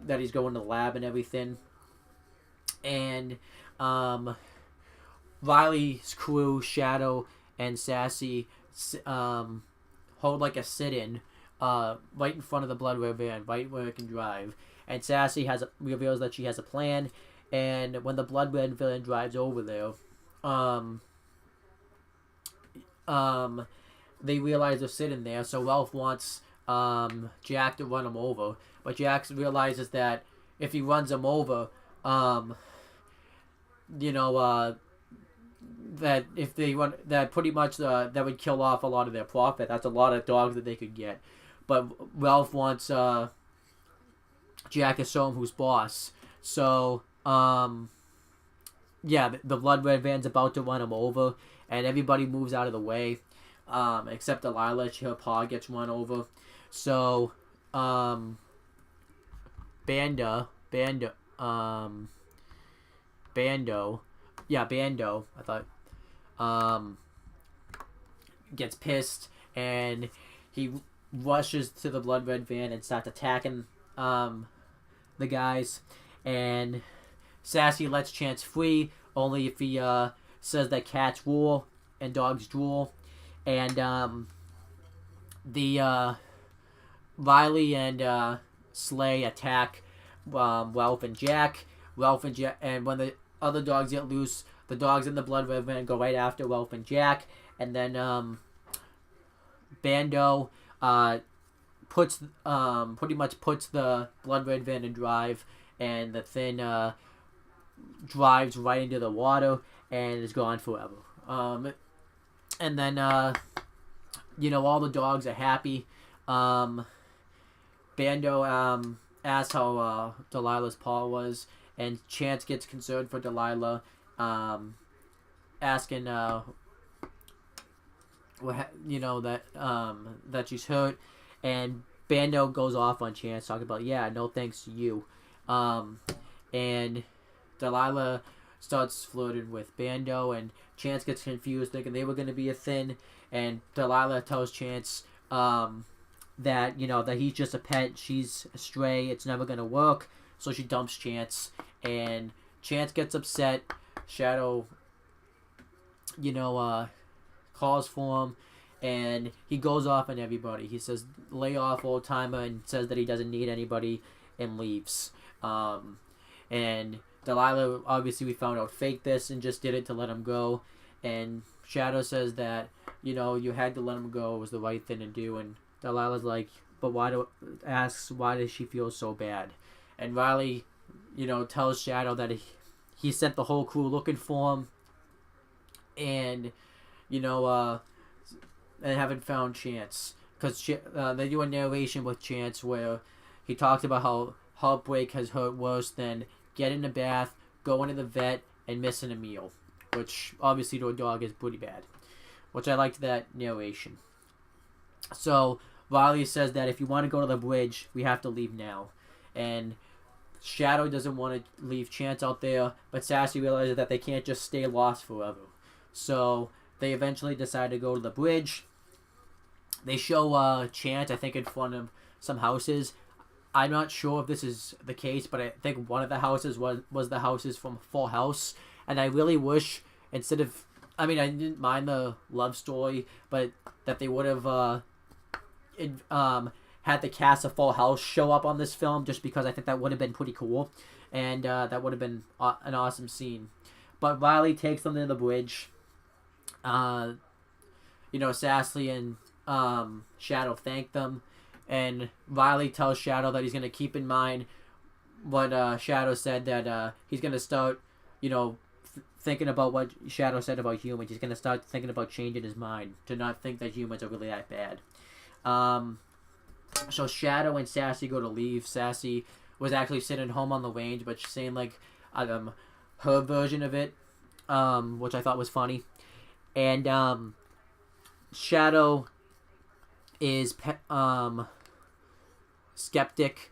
that he's going to the lab and everything. And Riley's crew, Shadow and Sassy, hold like a sit-in right in front of the Blood Red van, right where it can drive. And Sassy reveals that she has a plan, and when the Blood Red villain drives over there, they realize they're sitting there, so Ralph wants Jack to run him over, but Jack realizes that if he runs him over, that if they run, that pretty much that would kill off a lot of their profit. That's a lot of dogs that they could get, but Ralph wants Jack to show him who's boss. So the Blood Red van's about to run him over, and everybody moves out of the way, except Delilah. Her paw gets run over. So Bando, I thought, gets pissed, and he rushes to the Blood Red van and starts attacking the guys, and Sassy lets Chance free only if he says that cats rule and dogs drool. And the Riley and Slay attack Ralph and Jack. And when the other dogs get loose, the dogs in the Blood Red van go right after Ralph and Jack, and then Bando pretty much puts the Blood Red van in drive, and the thing drives right into the water and is gone forever. And then all the dogs are happy. Bando asks how Delilah's paw was, and Chance gets concerned for Delilah, asking that she's hurt, and Bando goes off on Chance, talking about, no thanks to you, and Delilah starts flirting with Bando, and Chance gets confused, thinking they were going to be a thing, and Delilah tells Chance that, that he's just a pet, she's a stray, it's never going to work, so she dumps Chance, and Chance gets upset. Shadow, calls for him, and he goes off on everybody. He says, lay off, old timer, and says that he doesn't need anybody, and leaves. And Delilah, obviously we found out, faked this and just did it to let him go. And Shadow says that, you had to let him go, it was the right thing to do. And Delilah's like, but asks why does she feel so bad? And Riley, tells Shadow that he sent the whole crew looking for him, and and haven't found Chance, because they do a narration with Chance where he talks about how heartbreak has hurt worse than getting a bath, going to the vet, and missing a meal, which obviously to a dog is pretty bad, which I liked that narration. So Riley says that if you want to go to the bridge, we have to leave now, and Shadow doesn't want to leave Chance out there, but Sassy realizes that they can't just stay lost forever. So they eventually decide to go to the bridge. They show Chance, I think, in front of some houses. I'm not sure if this is the case, but I think one of the houses was the houses from Full House. And I really wish, instead of... I mean, I didn't mind the love story, but that they would have had the cast of Full House show up on this film, just because I think that would have been pretty cool. And that would have been an awesome scene. But Riley takes them to the bridge. Sassy and Shadow thank them, and Riley tells Shadow that he's going to keep in mind what Shadow said, that he's going to start, thinking about what Shadow said about humans. He's going to start thinking about changing his mind to not think that humans are really that bad. So Shadow and Sassy go to leave. Sassy was actually sitting home on the range, but she's saying her version of it, which I thought was funny. And Shadow is skeptic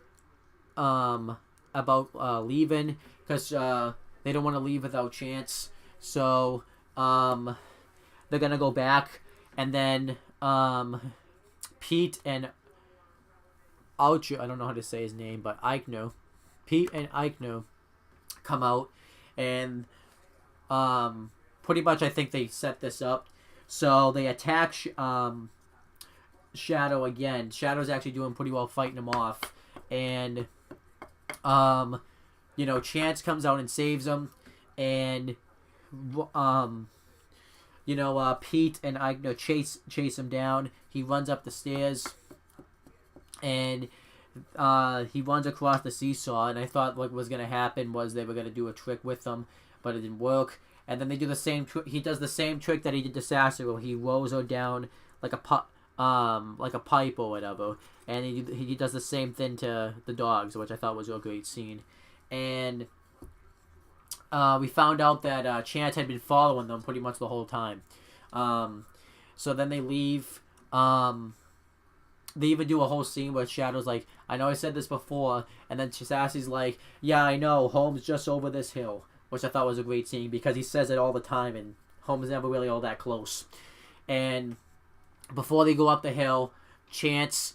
about leaving, because they don't want to leave without Chance. So they're gonna go back, and then Pete and Oucho, I don't know how to say his name, but Pete and Eichner come out, and pretty much I think they set this up. So they attack Shadow again. Shadow's actually doing pretty well fighting him off, and Chance comes out and saves him, and Pete and Eichner chase him down. He runs up the stairs, and he runs across the seesaw, and I thought what was gonna happen was they were gonna do a trick with him, but it didn't work. And then they do the same he does the same trick that he did to Sassy, where he rolls her down like a pipe or whatever, and he does the same thing to the dogs, which I thought was a great scene. And we found out that Chance had been following them pretty much the whole time. So then they leave. They even do a whole scene where Shadow's like, I know I said this before, and then Sassy's like, yeah, I know, home's just over this hill, which I thought was a great scene, because he says it all the time, and home is never really all that close. And before they go up the hill, Chance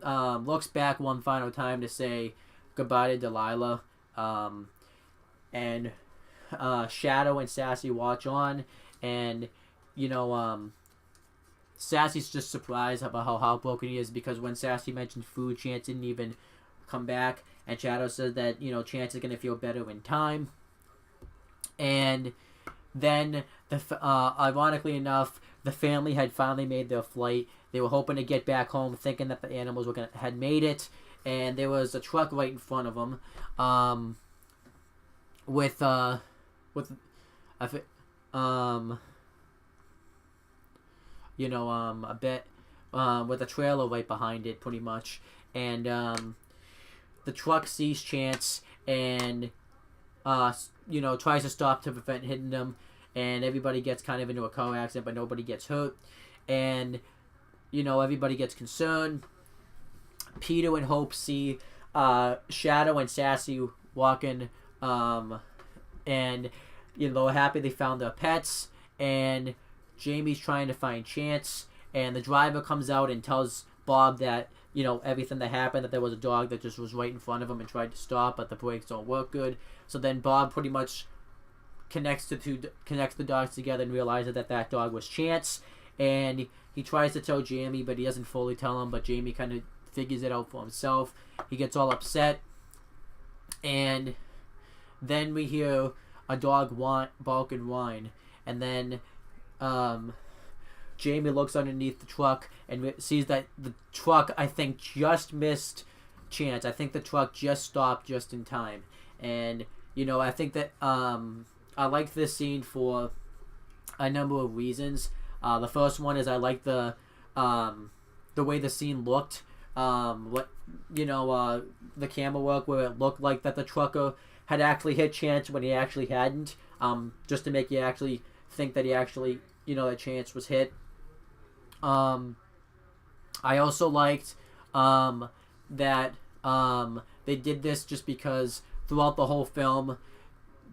looks back one final time to say goodbye to Delilah, and Shadow and Sassy watch on, and Sassy's just surprised about how heartbroken he is, because when Sassy mentioned food, Chance didn't even come back, and Shadow says that Chance is going to feel better in time. And then ironically enough, the family had finally made their flight. They were hoping to get back home, thinking that the animals had made it, and there was a truck right in front of them, with a bit with a trailer right behind it, pretty much. And the truck sees Chance and tries to stop to prevent hitting them, and everybody gets kind of into a car accident, but nobody gets hurt. And everybody gets concerned. Peter and Hope see Shadow and Sassy walking and they're happy they found their pets, and Jamie's trying to find Chance, and the driver comes out and tells Bob that everything that happened, that there was a dog that just was right in front of him and tried to stop, but the brakes don't work good. So then Bob pretty much connects the dogs together and realizes that dog was Chance, and he tries to tell Jamie, but he doesn't fully tell him, but Jamie kind of figures it out for himself. He gets all upset, and then we hear a dog bark and whine, and then Jamie looks underneath the truck and sees that the truck, I think, just missed Chance. I think the truck just stopped just in time. And, I think that I like this scene for a number of reasons. The first one is I like the way the scene looked. The camera work where it looked like that the trucker had actually hit Chance when he actually hadn't. Just to make you actually think that he actually, that Chance was hit. I also liked that they did this just because throughout the whole film,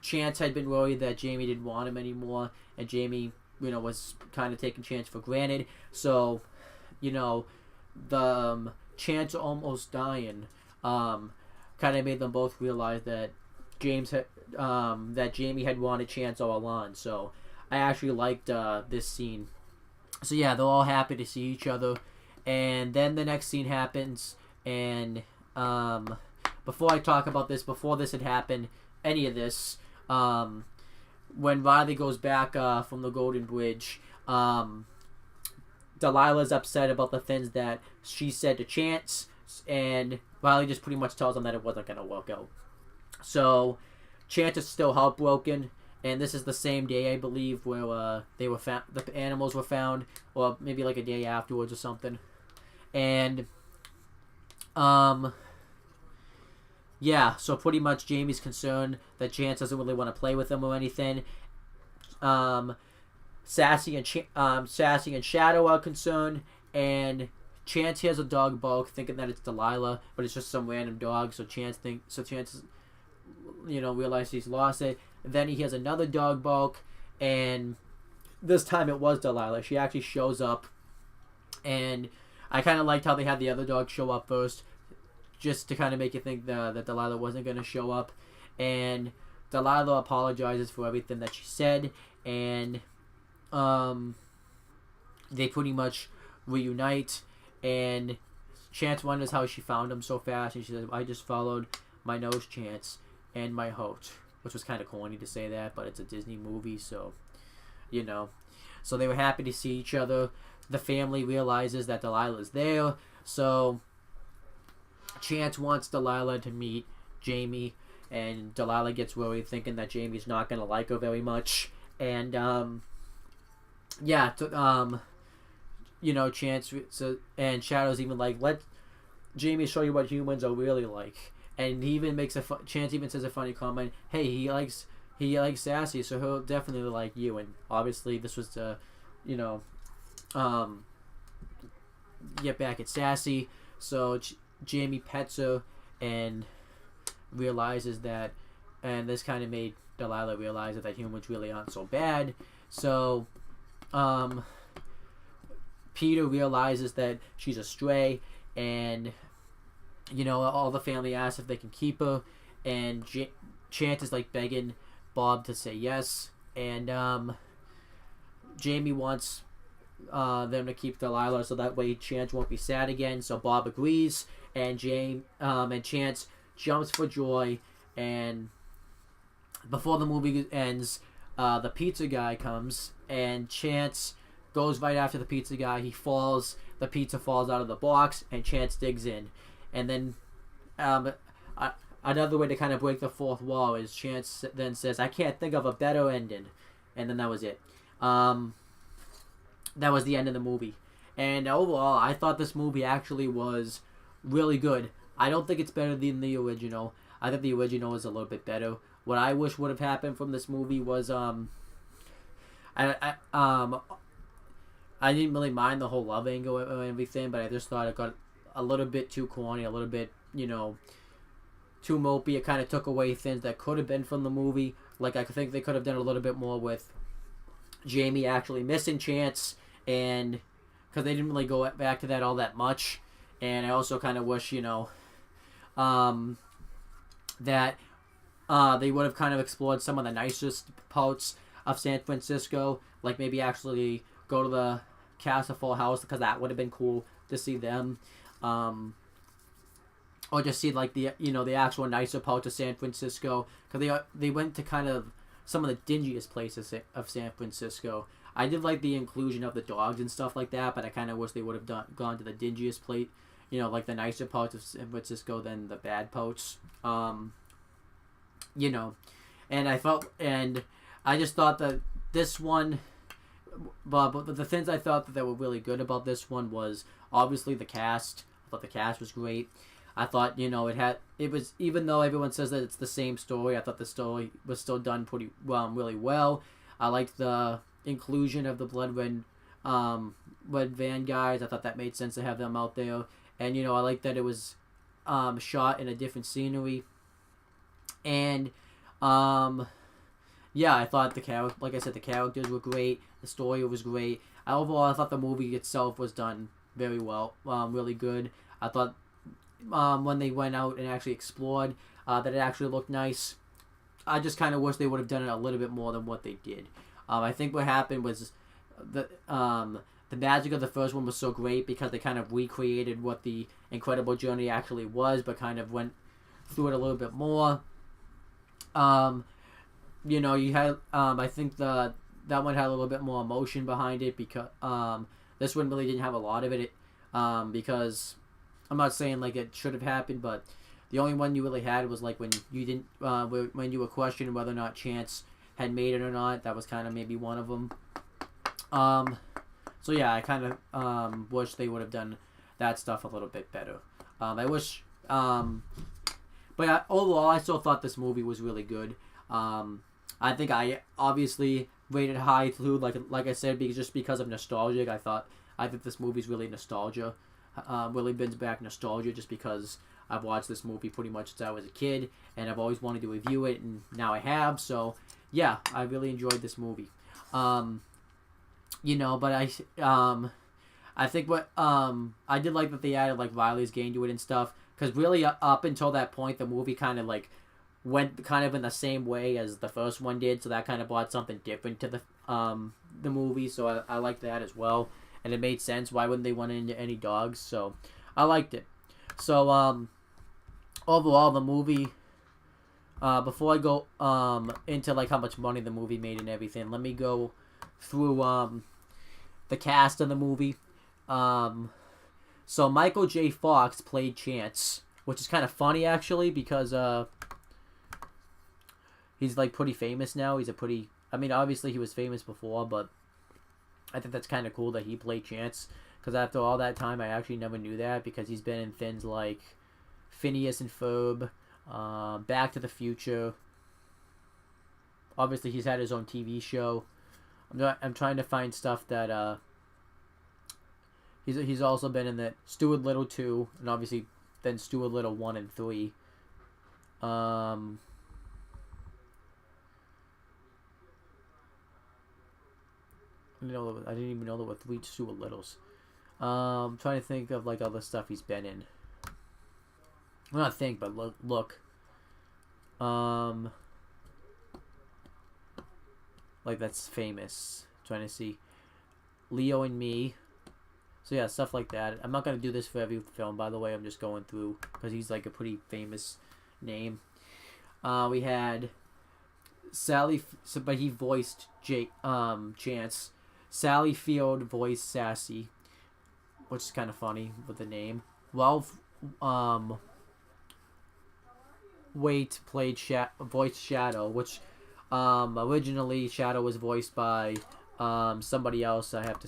Chance had been worried that Jamie didn't want him anymore, and Jamie, was kind of taking Chance for granted. So, the Chance almost dying kind of made them both realize that that Jamie had wanted Chance all along. So I actually liked this scene. So yeah, they're all happy to see each other, and then the next scene happens, and before I talk about this, before this had happened, any of this, when Riley goes back from the Golden Bridge, Delilah's upset about the things that she said to Chance, and Riley just pretty much tells him that it wasn't going to work out. So Chance is still heartbroken. And this is the same day, I believe, where they were found, the animals were found, or maybe like a day afterwards or something. And, yeah, so pretty much Jamie's concerned that Chance doesn't really want to play with him or anything. Sassy and Shadow are concerned, and Chance hears a dog bark, thinking that it's Delilah, but it's just some random dog. So Chance realizes he's lost it. Then he hears another dog bark, and this time it was Delilah. She actually shows up, and I kind of liked how they had the other dog show up first, just to kind of make you think that Delilah wasn't going to show up. And Delilah apologizes for everything that she said, and they pretty much reunite, and Chance wonders how she found him so fast, and she says, I just followed my nose, Chance, and my heart. Which was kind of corny to say that, but it's a Disney movie, so, So they were happy to see each other. The family realizes that Delilah's there, so Chance wants Delilah to meet Jamie, and Delilah gets worried, thinking that Jamie's not going to like her very much. And, Chance, and Shadow's even like, let Jamie show you what humans are really like. And he even makes Chance even says a funny comment. Hey, he likes Sassy, so he'll definitely like you. And obviously, this was to, get back at Sassy. So Jamie pets her and realizes that, and this kind of made Delilah realize that humans really aren't so bad. So, Peter realizes that she's a stray, and all the family asks if they can keep her, and Chance is like begging Bob to say yes, and Jamie wants them to keep Delilah so that way Chance won't be sad again. So Bob agrees, and Chance jumps for joy. And before the movie ends, the pizza guy comes, and Chance goes right after the pizza guy. He falls. The pizza falls out of the box, and Chance digs in. And then another way to kind of break the fourth wall is Chance then says, I can't think of a better ending. And then that was it. That was the end of the movie. And overall, I thought this movie actually was really good. I don't think it's better than the original. I think the original is a little bit better. What I wish would have happened from this movie was I didn't really mind the whole love angle and everything, but I just thought it got a little bit too corny, a little bit, too mopey. It kind of took away things that could have been from the movie. Like, I think they could have done a little bit more with Jamie actually missing Chance, and because they didn't really go back to that all that much. And I also kind of wish, that they would have kind of explored some of the nicest parts of San Francisco, like maybe actually go to the Casa Full House, because that would have been cool to see them, or just see like the actual nicer parts of San Francisco, because they went to kind of some of the dingiest places of San Francisco. I did like the inclusion of the dogs and stuff like that, but I kind of wish they would have gone to the dingiest plate, like the nicer parts of San Francisco than the bad parts. And I just thought that this one, but the things I thought that were really good about this one was obviously the cast. I thought the cast was great. I thought, it was, even though everyone says that it's the same story, I thought the story was still done pretty well, really well. I liked the inclusion of the Blood Red Van guys. I thought that made sense to have them out there. And, I liked that it was shot in a different scenery. And, yeah, I thought like I said, the characters were great. The story was great. Overall, I thought the movie itself was done very well, really good. I thought when they went out and actually explored, that it actually looked nice. I just kind of wish they would have done it a little bit more than what they did. I think what happened was the magic of the first one was so great because they kind of recreated what the Incredible Journey actually was, but kind of went through it a little bit more. You had I think that one had a little bit more emotion behind it, because this one really didn't have a lot of it. Because I'm not saying like it should have happened, but the only one you really had was like when you didn't when you were questioning whether or not Chance had made it or not. That was kind of maybe one of them. So yeah, I kind of wish they would have done that stuff a little bit better. I wish, but overall, I still thought this movie was really good. I think I obviously rated high too, like I said, because of nostalgia. I think this movie's really nostalgia. Really brings back nostalgia, just because I've watched this movie pretty much since I was a kid, and I've always wanted to review it, and now I have. So yeah, I really enjoyed this movie. But I think what I did like that they added like Riley's game to it and stuff, because really up until that point the movie kind of like went kind of in the same way as the first one did, so that kind of brought something different to the movie. So I liked that as well, and it made sense. Why wouldn't they want into any dogs? So I liked it. So overall, the movie, before I go into like how much money the movie made and everything, let me go through the cast of the movie. So Michael J. Fox played Chance, which is kind of funny actually, because he's like pretty famous now. Obviously he was famous before, but I think that's kind of cool that he played Chance, because after all that time I actually never knew that, because he's been in things like Phineas and Ferb, Back to the Future. Obviously he's had his own TV show. I'm trying to find stuff that he's also been in that Stuart Little 2, and obviously then Stuart Little 1 and 3. I didn't even know there were 3 Stuart Littles. I'm trying to think of like other stuff he's been in. Well, not think, but look. Like that's famous. Trying to see Leo and Me. So yeah, stuff like that. I'm not gonna do this for every film, by the way. I'm just going through because he's like a pretty famous name. We had Sally, but he voiced Chance. Sally Field voiced Sassy, which is kind of funny with the name. Ralph Waite played voiced Shadow, which originally Shadow was voiced by somebody else. I have to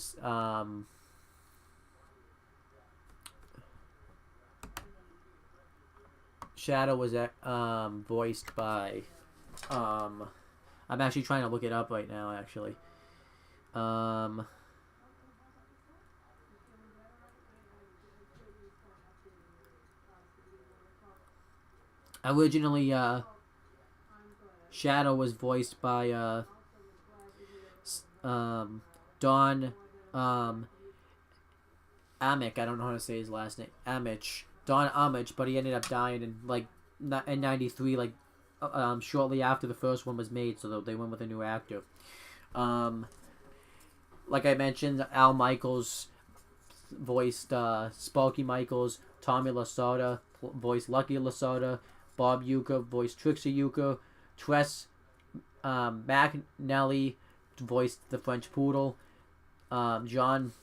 Shadow was voiced by I'm actually trying to look it up right now actually. Originally, Shadow was voiced by Don Amick. I don't know how to say his last name. Amick. Don Amick, but he ended up dying in '93, shortly after the first one was made, so they went with a new actor. Like I mentioned, Al Michaels voiced Sparky Michaels, Tommy Lasorda voiced Lucky Lasorda, Bob Uecker voiced Trixie Uecker, Tress McNally voiced the French Poodle, John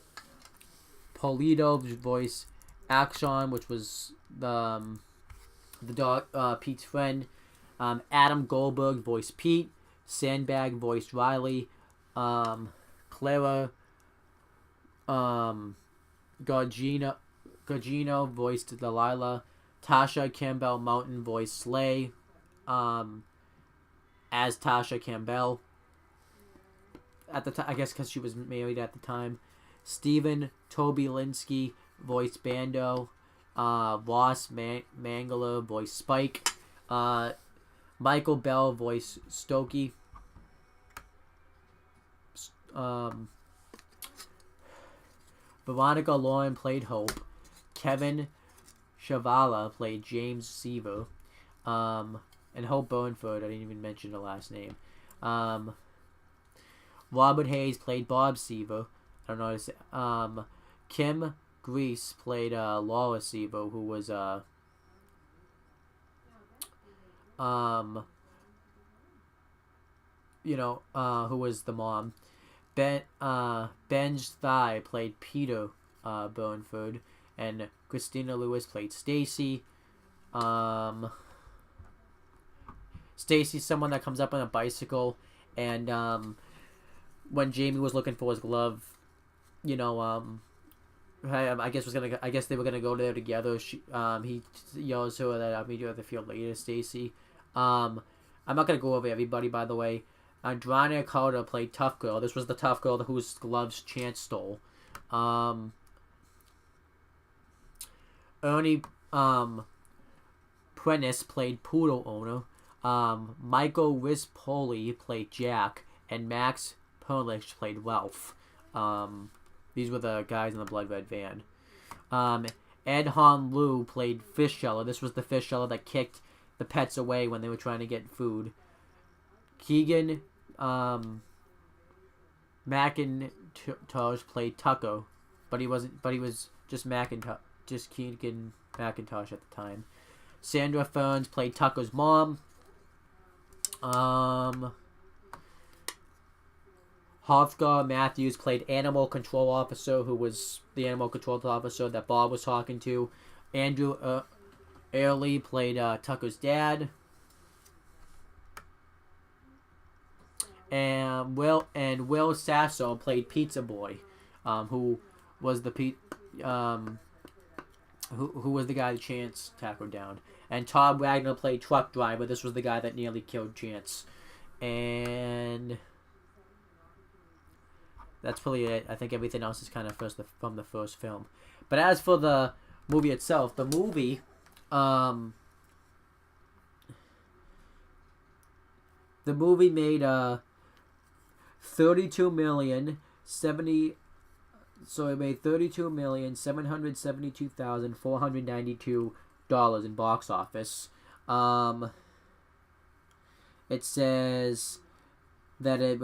Polito voiced Action, which was the dog, Pete's friend, Adam Goldberg voiced Pete, Sandbag voiced Riley, Clara Gugino voiced Delilah, Tasha Campbell Mountain voiced Slay, as Tasha Campbell at the time, I guess because she was married at the time. Stephen Tobilinski voiced Bando, Ross Mangler voiced Spike, Michael Bell voiced Stokey, Veronica Lauren played Hope, Kevin Shavala played James Seaver, and Hope Burnford, I didn't even mention the last name. Robert Hayes played Bob Seaver. I don't know how to say. Kim Grease played Laura Seaver, who was who was the mom. Benj Thigh played Peter Burnford, and Christina Lewis played Stacy. Stacy's someone that comes up on a bicycle, and when Jamie was looking for his glove, I guess they were gonna go there together. He yells to her that I'll meet you at the field later, Stacy. I'm not gonna go over everybody, by the way. Andrina Carter played Tough Girl. This was the tough girl whose gloves Chance stole. Ernie Prentice played Poodle owner. Michael Rispoli played Jack, and Max Perlich played Ralph. These were the guys in the blood red van. Ed Han Lu played Fish Seller. This was the fish seller that kicked the pets away when they were trying to get food. Keegan McIntosh played Tucker, but he was just Keegan McIntosh at the time. Sandra Ferns played Tucker's mom. Hofgar Matthews played Animal Control Officer, who was the Animal Control Officer that Bob was talking to. Andrew Early played Tucker's dad. And Will Sasso played Pizza Boy, who was the who was the guy that Chance tackled down. And Todd Wagner played Truck Driver. This was the guy that nearly killed Chance. And that's probably it. I think everything else is kind of from the first film. But as for the movie itself, the movie, made $32,772,492 in box office. It says that it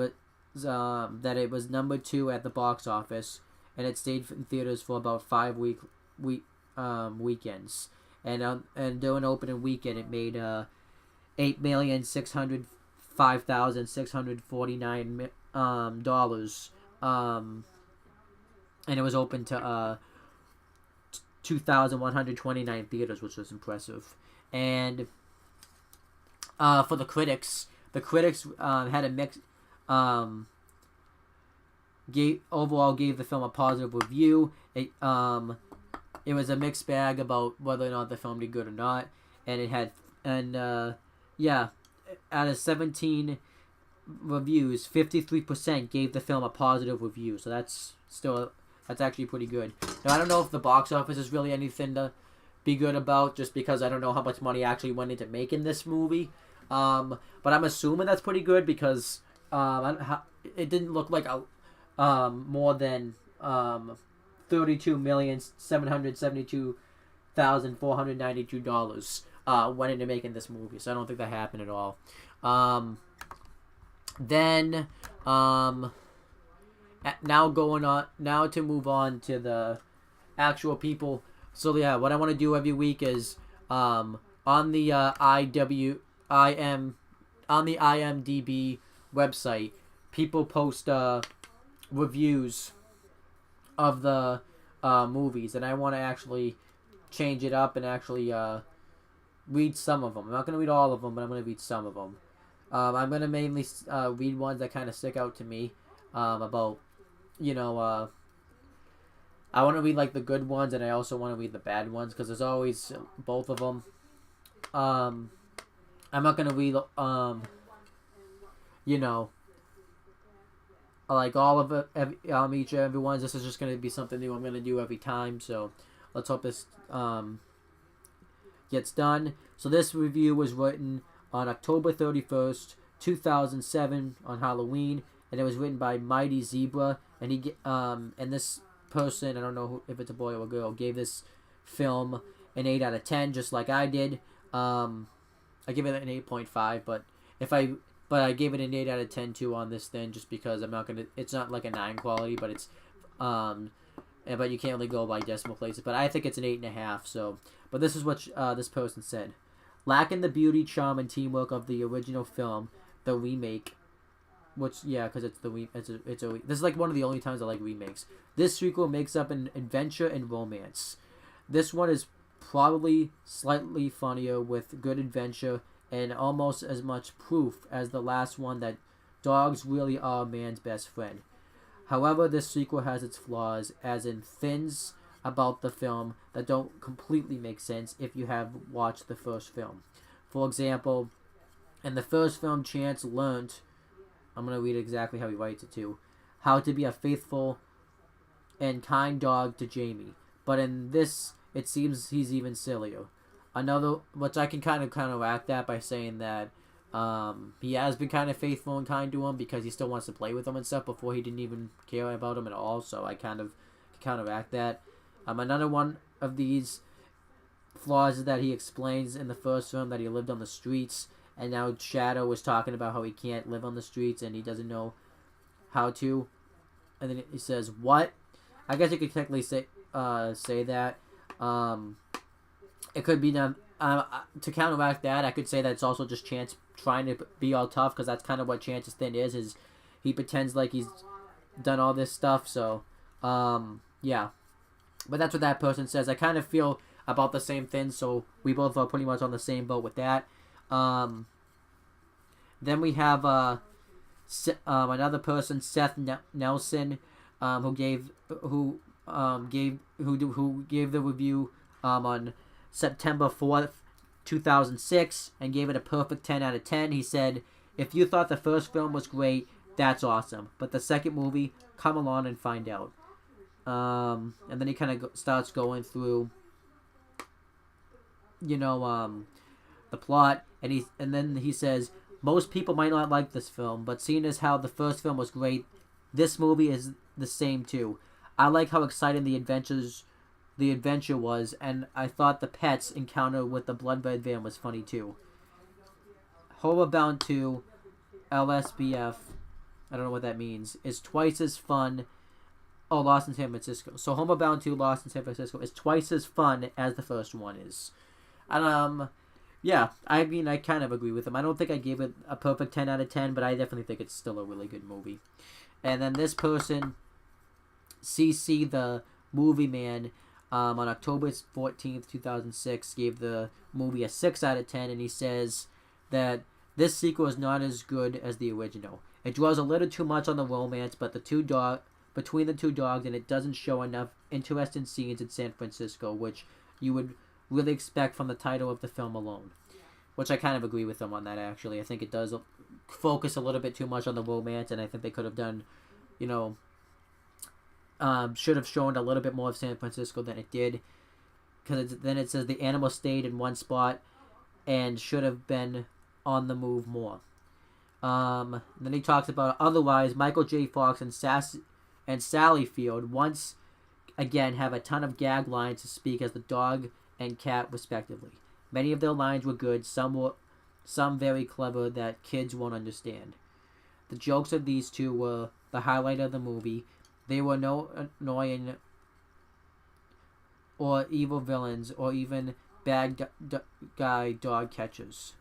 was number 2 at the box office, and it stayed in theaters for about 5 weekends. And during opening weekend, it made $8,605,649 and it was open to 2,129 theaters, which was impressive. And for the critics had a mix. Gave the film a positive review. It was a mixed bag about whether or not the film did good or not, and it had out of 17 reviews, 53% gave the film a positive review. So that's actually pretty good. Now I don't know if the box office is really anything to be good about, just because I don't know how much money actually went into making this movie. But I'm assuming that's pretty good because it didn't look like more than $32,772,492 went into making this movie. So I don't think that happened at all. Then now to move on to the actual people. So yeah, what I want to do every week is on the IMDb website, people post reviews of the movies, and I want to actually change it up and actually read some of them. I'm not going to read all of them, but I'm going to read some of them. I'm going to mainly read ones that kind of stick out to me about, I want to read like the good ones, and I also want to read the bad ones, because there's always both of them. I'm not going to read, like all of it, everyone's. This is just going to be something new I'm going to do every time, so let's hope this gets done. So this review was written on October 31st, 2007, on Halloween, and it was written by Mighty Zebra, and and this person, I don't know if it's a boy or a girl, gave this film an 8 out of 10, just like I did. I give it an 8.5, but I gave it an 8 out of 10 too on this thing, just because it's not like a 9 quality, but it's, but you can't really go by decimal places, but I think it's an 8.5, so, but this is what this person said. Lacking the beauty, charm, and teamwork of the original film, the remake, which, yeah, because it's this is like one of the only times I like remakes. This sequel makes up an adventure and romance. This one is probably slightly funnier, with good adventure and almost as much proof as the last one that dogs really are man's best friend. However, this sequel has its flaws, as in things about the film that don't completely make sense if you have watched the first film. For example, in the first film, Chance learned, I'm going to read exactly how he writes it too, how to be a faithful and kind dog to Jamie. But in this, it seems he's even sillier. Another, which I can kind of counteract that by saying that he has been kind of faithful and kind to him, because he still wants to play with him and stuff. Before, he didn't even care about him at all, so I kind of counteract that. Another one of these flaws is that he explains in the first film that he lived on the streets, and now Shadow was talking about how he can't live on the streets and he doesn't know how to. And then he says, "What?" I guess you could technically say that. It could be to counteract that. I could say that it's also just Chance trying to be all tough, because that's kind of what Chance's thing is he pretends like he's done all this stuff. So, yeah. But that's what that person says. I kind of feel about the same thing, so we both are pretty much on the same boat with that. Then we have another person, Seth Nelson, who gave the review on September 4th, 2006, and gave it a perfect 10 out of 10. He said, "If you thought the first film was great, that's awesome. But the second movie, come along and find out." And then he kind of starts going through, the plot, and then he says, "Most people might not like this film, but seeing as how the first film was great, this movie is the same too. I like how exciting the adventure was, and I thought the pet's encounter with the blood-red van was funny too. Homeward Bound 2, LSBF, I don't know what that means, is twice as fun." Oh, Lost in San Francisco. So Homeward Bound 2, Lost in San Francisco is twice as fun as the first one is. And, yeah, I mean, I kind of agree with him. I don't think I gave it a perfect 10 out of 10, but I definitely think it's still a really good movie. And then this person, CC the Movie Man, on October 14th, 2006, gave the movie a 6 out of 10, and he says that this sequel is not as good as the original. It draws a little too much on the romance, but between the two dogs, and it doesn't show enough interesting scenes in San Francisco, which you would really expect from the title of the film alone. Which I kind of agree with them on that, actually. I think it does focus a little bit too much on the romance, and I think they could have done, should have shown a little bit more of San Francisco than it did. because then it says the animal stayed in one spot and should have been on the move more. Then he talks about otherwise Michael J. Fox and Sally Field once again have a ton of gag lines to speak as the dog and cat respectively. Many of their lines were good, some very clever that kids won't understand. The jokes of these two were the highlight of the movie. They were no annoying or evil villains or even bad guy dog catchers.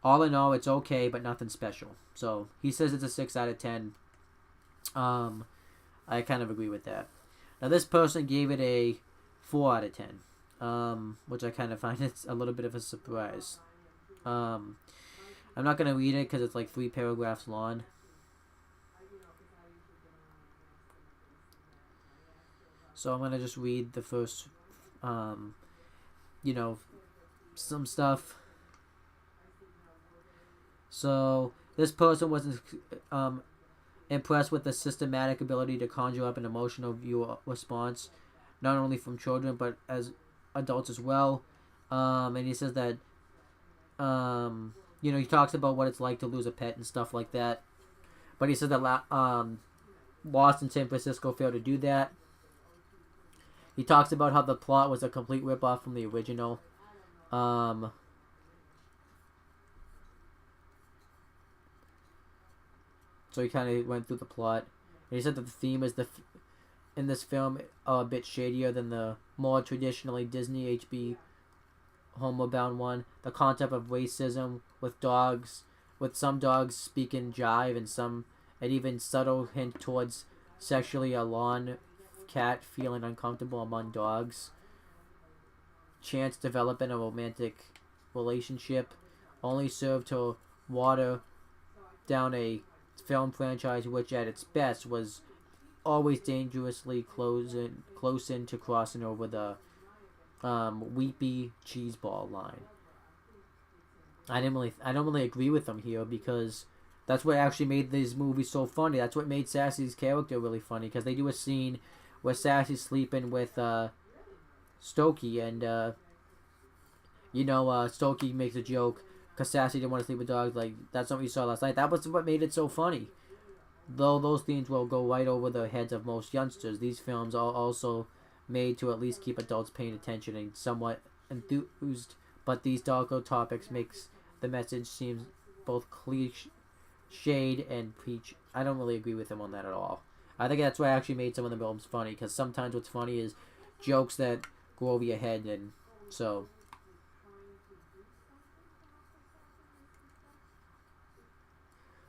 All in all, it's okay, but nothing special. So he says it's a 6 out of 10. I kind of agree with that. Now this person gave it a 4 out of 10, which I kind of find it's a little bit of a surprise. I'm not going to read it because it's like 3 paragraphs long. So I'm going to just read the first, some stuff. So this person was impressed with the systematic ability to conjure up an emotional viewer response, not only from children but as adults as well. And he says that, he talks about what it's like to lose a pet and stuff like that. But he said that Lost in San Francisco failed to do that. He talks about how the plot was a complete ripoff from the original. So he kind of went through the plot. And he said that the theme is in this film a bit shadier than the more traditionally Disney HB Homeward Bound one. The concept of racism with some dogs speaking jive and even subtle hint towards sexually a lawn cat feeling uncomfortable among dogs. Chance developing a romantic relationship only served to water down a film franchise which at its best was always dangerously close in to crossing over the weepy cheeseball line. I don't really agree with him here because that's what actually made these movies so funny. That's what made Sassy's character really funny, because they do a scene where Sassy's sleeping with Stokey, and Stokey makes a joke because Sassy didn't want to sleep with dogs. Like, that's not what you saw last night. That was what made it so funny. Though those themes will go right over the heads of most youngsters, these films are also made to at least keep adults paying attention and somewhat enthused. But these darker topics makes the message seem both cliched and preach. I don't really agree with him on that at all. I think that's what actually made some of the films funny, because sometimes what's funny is jokes that go over your head, and so.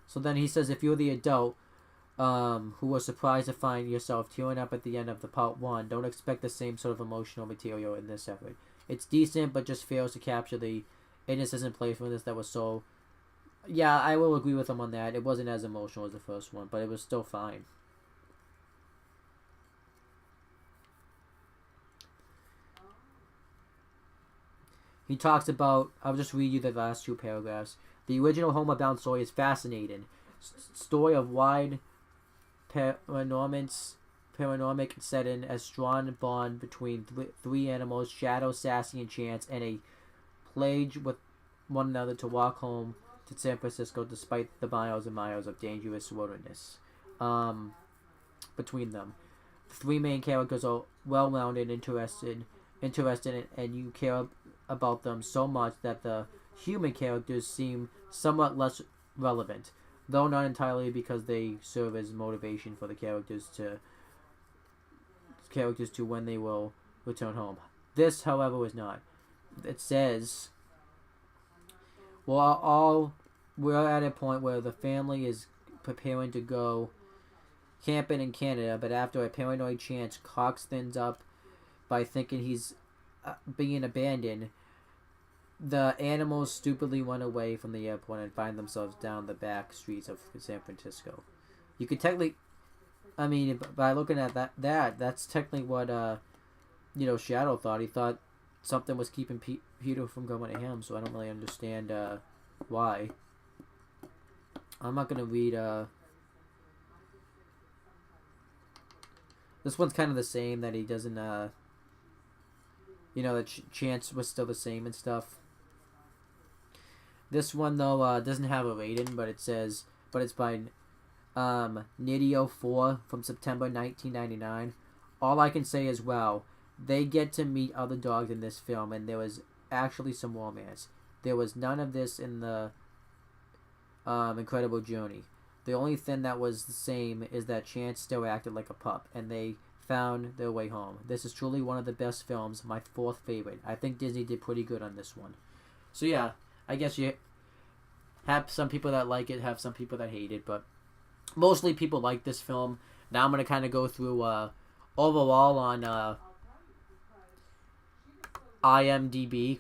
So then he says, if you're the adult who was surprised to find yourself tearing up at the end of the part 1, don't expect the same sort of emotional material in this effort. It's decent, but just fails to capture the innocence and playfulness that was so. Yeah, I will agree with him on that. It wasn't as emotional as the first one, but it was still fine. He talks about, I'll just read you the last 2 paragraphs. The original Homeward Bound story is fascinating. Story of wide paranormic setting, a strong bond between three animals, Shadow, Sassy, and Chance, and a pledge with one another to walk home to San Francisco despite the miles and miles of dangerous wilderness between them. The 3 main characters are well-rounded, interested, and you care about them so much that the human characters seem somewhat less relevant, though not entirely, because they serve as motivation for the characters to when they will return home. This, however, is not. It says, we're at a point where the family is preparing to go camping in Canada, but after a paranoid Chance cocks things up by thinking he's being abandoned, the animals stupidly run away from the airport and find themselves down the back streets of San Francisco. You could technically, by looking at that's technically what Shadow thought. He thought something was keeping Peter from going to him, so I don't really understand why. I'm not gonna read. This one's kind of the same, that he doesn't. the chance was still the same and stuff. This one though doesn't have a rating, but it's by Nidio 4 from September 1999. All I can say is, wow, they get to meet other dogs in this film, and there was actually some romance. There was none of this in the Incredible Journey. The only thing that was the same is that Chance still acted like a pup, and they found their way home. This is truly one of the best films, my fourth favorite. I think Disney did pretty good on this one. So yeah, I guess you have some people that like it, have some people that hate it, but mostly people like this film. Now I'm going to kind of go through overall on IMDb.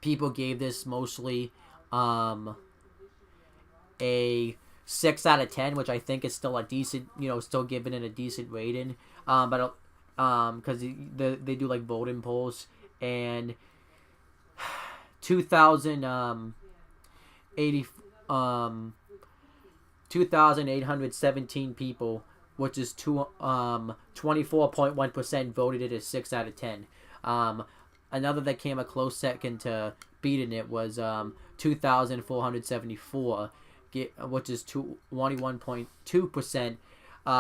People gave this mostly a 6 out of 10, which I think is still a decent, still giving it a decent rating. But because they do like voting polls, and 2,817 people, which is 24.1%, voted it a 6 out of 10. Another that came a close second to beating it was 2,474, which is 21.2%,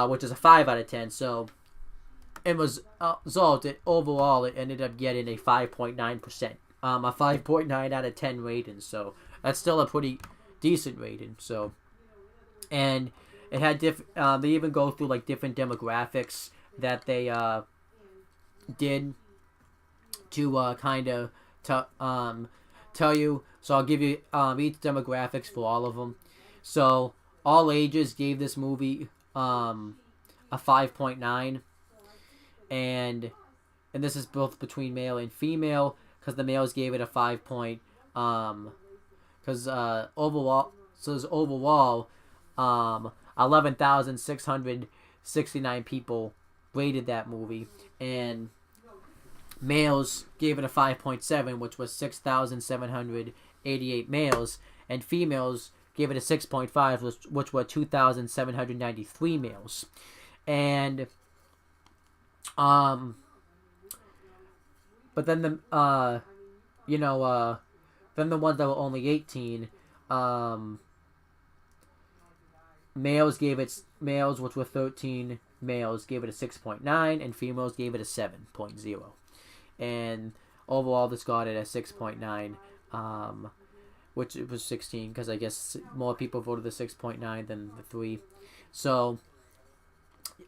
which is a 5 out of 10. So it was overall it ended up getting a 5.9%, a 5.9 out of 10 rating. So that's still a pretty decent rating. So, and it had they even go through like different demographics that they did to kind of tell you. So I'll give you each demographics for all of them. So all ages gave this movie a 5.9, and this is both between male and female, because the males gave it a 5 point, because overall 11,669 people rated that movie, and males gave it a 5.7, which was 6,788 males, and females gave it a 6.5, which were 2,793 males. And but then the then the ones that were only 18, males, which were 13 males, gave it a 6.9, and females gave it a 7.0. And overall, this got it a 6.9, which it was 16, because I guess more people voted the 6.9 than the 3. So,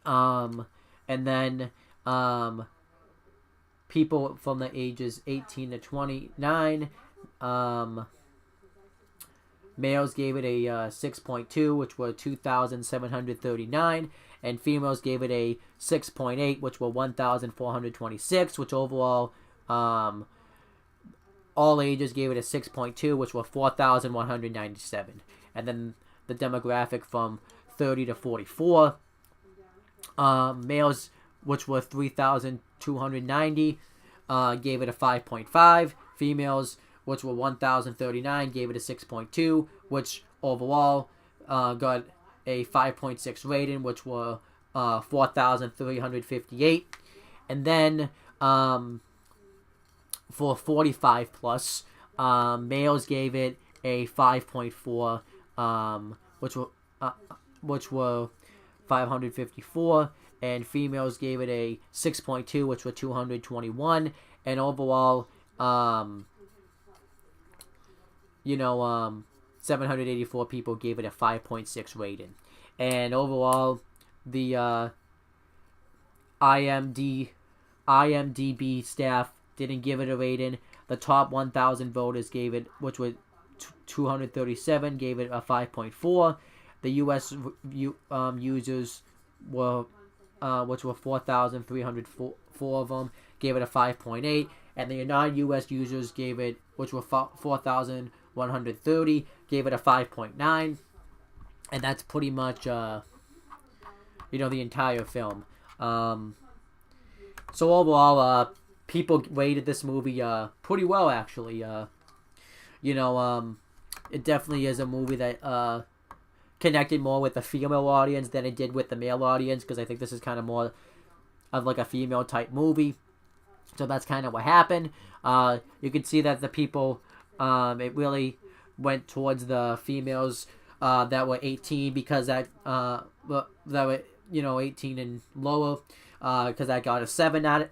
and then people from the ages 18 to 29, males gave it a 6.2, which were 2,739, and females gave it a 6.8, which were 1,426, which overall, all ages gave it a 6.2, which were 4,197. And then the demographic from 30 to 44, males, which were 3,290, gave it a 5.5. Females, which were 1,039, gave it a 6.2, which overall got a 5.6 rating, which were 4,358. And then for 45 plus, males gave it a 5.4, which were 554, and females gave it a 6.2, which were 221, and overall, 784 people gave it a 5.6 rating. And overall, the IMDb staff didn't give it a rating. The top 1,000 voters gave it, which were 237, gave it a 5.4. The U.S. users were, which were 4,304 of them, gave it a 5.8. And the non-U.S. users gave it, which were 4,130, gave it a 5.9. And that's pretty much, the entire film. So overall, people rated this movie pretty well, actually. It definitely is a movie that connected more with the female audience than it did with the male audience, because I think this is kind of more of like a female type movie. So that's kind of what happened. You can see that the people, it really went towards the females that were 18 because that were 18 and lower. Because I got a 7 out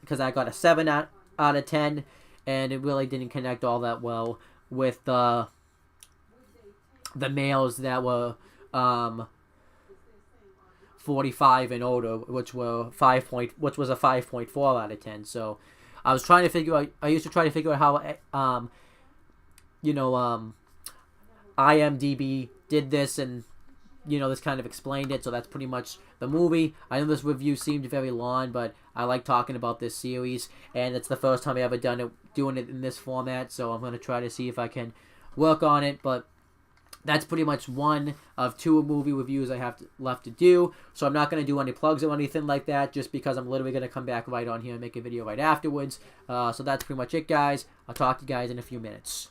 of 10, and it really didn't connect all that well with the males that were 45 and older, which was a 5.4 out of 10. So I was trying to figure out. I used to try to figure out how IMDb did this, and this kind of explained it. So that's pretty much the movie. I know this review seemed very long, but I like talking about this series, and it's the first time I ever doing it in this format. So I'm gonna try to see if I can work on it, but that's pretty much one of 2 movie reviews I have left to do. So I'm not going to do any plugs or anything like that, just because I'm literally going to come back right on here and make a video right afterwards. So that's pretty much it, guys. I'll talk to you guys in a few minutes.